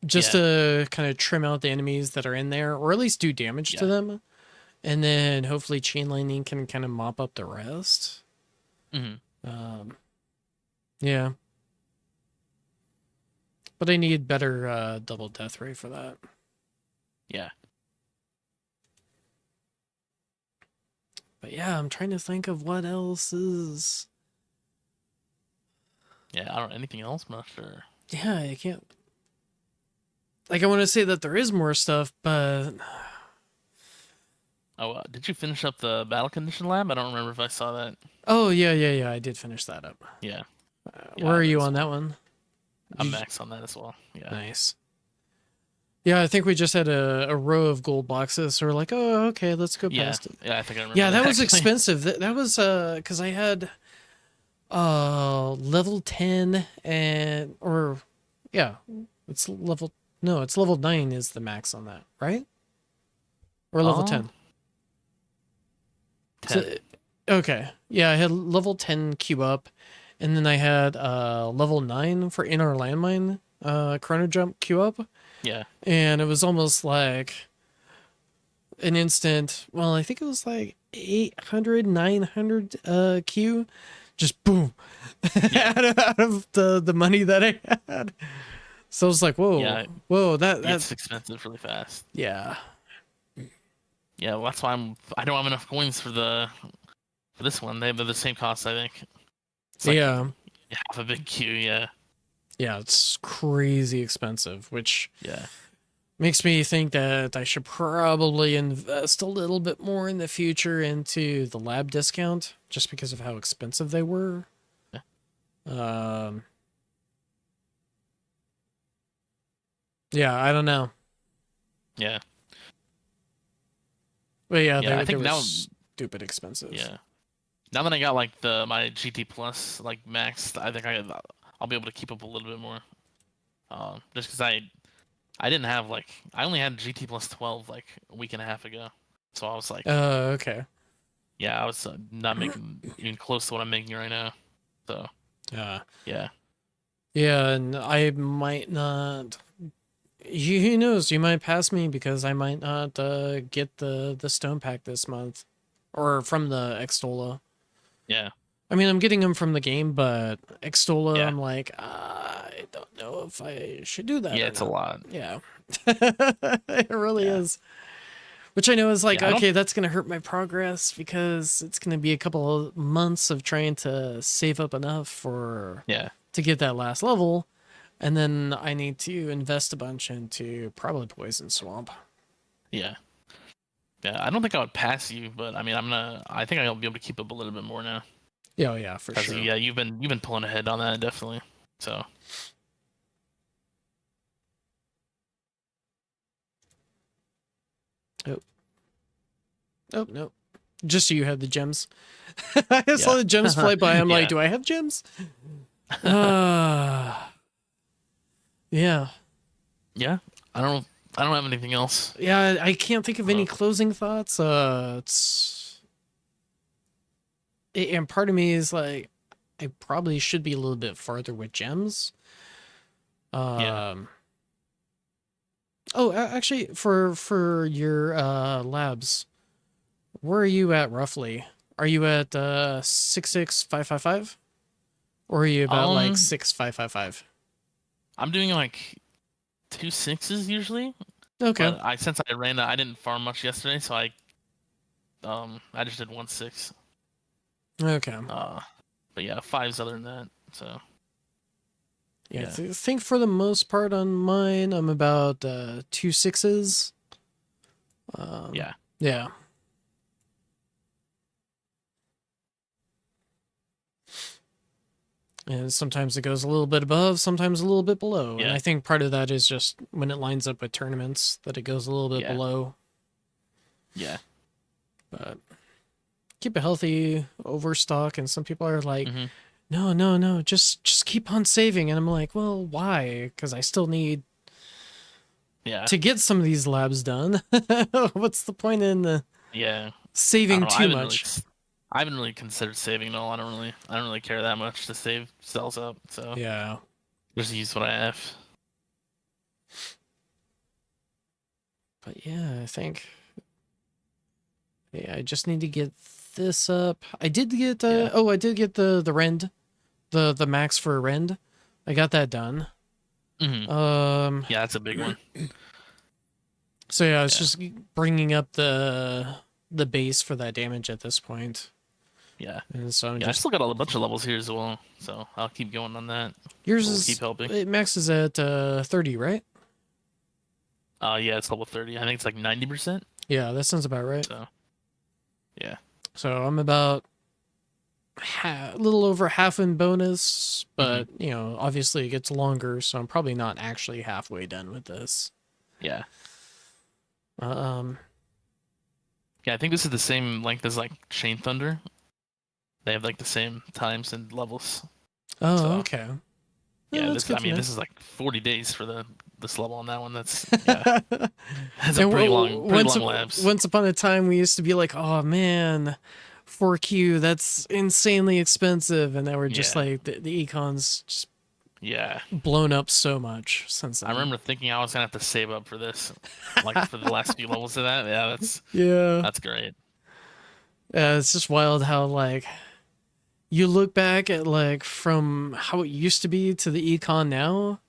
just Yeah. to kind of trim out the enemies that are in there, or at least do damage to Yeah. them, and then hopefully chain lightning can kind of mop up the rest. Hmm. Um, yeah, but I need better double death ray for that. Yeah. But yeah, I'm trying to think of what else is. Yeah. I don't anything else. I'm not sure. Yeah, I can't. Like, I want to say that there is more stuff, but Oh, did you finish up the battle condition lab? I don't remember if I saw that. oh yeah, I did finish that up. Yeah. Yeah, I Where are have that you as on that well. one? I'm Did you- max on that as well. Yeah. Nice. Yeah, I think we just had a row of gold boxes, so we're like, oh, okay, let's go Yeah. past it. Yeah. I think I remember Yeah, that that was actually. expensive. That was because I had level 10 and or yeah, it's level no, it's level 9 is the max on that, right? Or level Oh, 10. 10. So, okay. Yeah, I had level 10 queue up, and then I had level 9 for inner landmine chrono jump queue up, Yeah. and it was almost like an instant, well, I think it was like 800, 900 Q, just boom, Yeah, out of the money that I had. So I was like, whoa, yeah, whoa, it that gets expensive really fast. yeah. Yeah, well, that's why I don't have enough coins for this one. They're the same cost, I think. It's like Yeah, half a big queue. Yeah, yeah, it's crazy expensive, which yeah, makes me think that I should probably invest a little bit more in the future into the lab discount, just because of how expensive they were. yeah, Um, yeah, I don't know, yeah. but yeah, Yeah, I they think were now, stupid expensive. yeah. Now that I got like the my GT Plus like maxed, I think I'll be able to keep up a little bit more. Just because I didn't have like I only had GT Plus 12 like a week and a half ago, so I was like, Okay. yeah, I was not making even close to what I'm making right now. So Uh, yeah, yeah, and I might not. Who knows? You might pass me because I might not get the stone pack this month, or from the Extola. yeah, I mean, I'm getting them from the game, but Extola, yeah, I'm like, I don't know if I should do that yeah. or It's a not. lot. Yeah, it really Yeah, is. Which I know is like, yeah. I don't. okay, that's gonna hurt my progress because it's gonna be a couple of months of trying to save up enough for Yeah, to get that last level, and then I need to invest a bunch into probably Poison Swamp. yeah, yeah. I don't think I would pass you, but I mean, I think I'll be able to keep up a little bit more now. Yeah, oh, yeah, for Cause sure. yeah, you've been pulling ahead on that definitely. So Oh, oh no, just so you had the gems. I just saw yeah, the gems fly by. I'm like, yeah, do I have gems? Ah, yeah, yeah. I don't. I don't have anything else. yeah. I can't think of any Uh, closing thoughts. And part of me is like, I probably should be a little bit farther with gems. yeah. Um. Oh, actually, for your labs, where are you at roughly? Are you at 66555, or are you about like Um, 6555? I'm doing like 2 6s usually, Okay. but since I ran that I didn't farm much yesterday, so I just did 1 6. Okay. Uh, but yeah, fives other than that. So Yeah, yeah, I think for the most part on mine, I'm about 2 6s. Um, yeah, yeah. And sometimes it goes a little bit above, sometimes a little bit below. And yeah, I think part of that is just when it lines up with tournaments that it goes a little bit yeah, below. yeah. But keep it healthy, overstock. And some people are like, Hmm. no, no, no, just keep on saving. And I'm like, well, why? Because I still need Yeah, to get some of these labs done. What's the point in yeah. I don't saving know. too much? I haven't really considered saving. No, I don't really care that much to save cells up. So Yeah. just use what I have. But yeah, I think yeah, I just need to get this up. I did get Yeah. I did get the rend, the max for rend. I got that done. Hmm. Um Yeah, that's a big one. so yeah, it's Yeah, just bringing up the base for that damage at this point. yeah, And so I'm yeah. I just still got a bunch of levels here as well, so I'll keep going on that. yours It'll keep is helping. it maxes at 30, right? Yeah, it's level 30. I think it's like 90%. Yeah, that sounds about right. So yeah, So I'm about a little over half in bonus, hmm, but you know, obviously it gets longer, so I'm probably not actually halfway done with this. yeah, Um, yeah. I think this is the same length as like Chain Thunder. They have like the same times and levels. oh, So okay. Oh, yeah, that's good I to mean know. this is like 40 days for this level on that one. That's yeah, that's a And pretty long labs. once upon a time, we used to be like, "Oh man, 4Q, that's insanely expensive," and now we're just Yeah, like the econ's just yeah. blown up so much since I then. remember thinking I was gonna have to save up for this, like for the last few levels of that. Yeah, Yeah, that's great. It's just wild how like you look back at like from how it used to be to the econ now,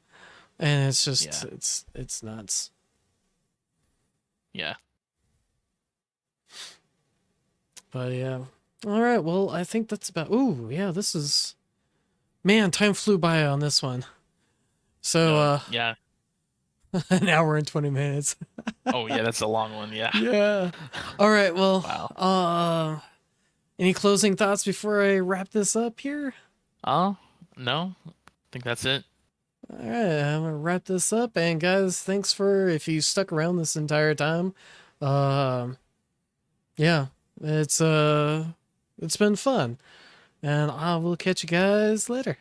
and it's just Yeah. it's nuts. Yeah. But yeah. All right, well, I think that's about. Ooh, yeah, this is man, time flew by on this one. So No. Yeah. an hour and 20 minutes. Oh yeah, that's a long one. Yeah. Yeah. All right, well, Wow. any closing thoughts before I wrap this up here? Oh, no. I think that's it. All right, I'm gonna wrap this up, and guys, thanks for if you stuck around this entire time. Um, yeah, it's it's been fun, and I will catch you guys later.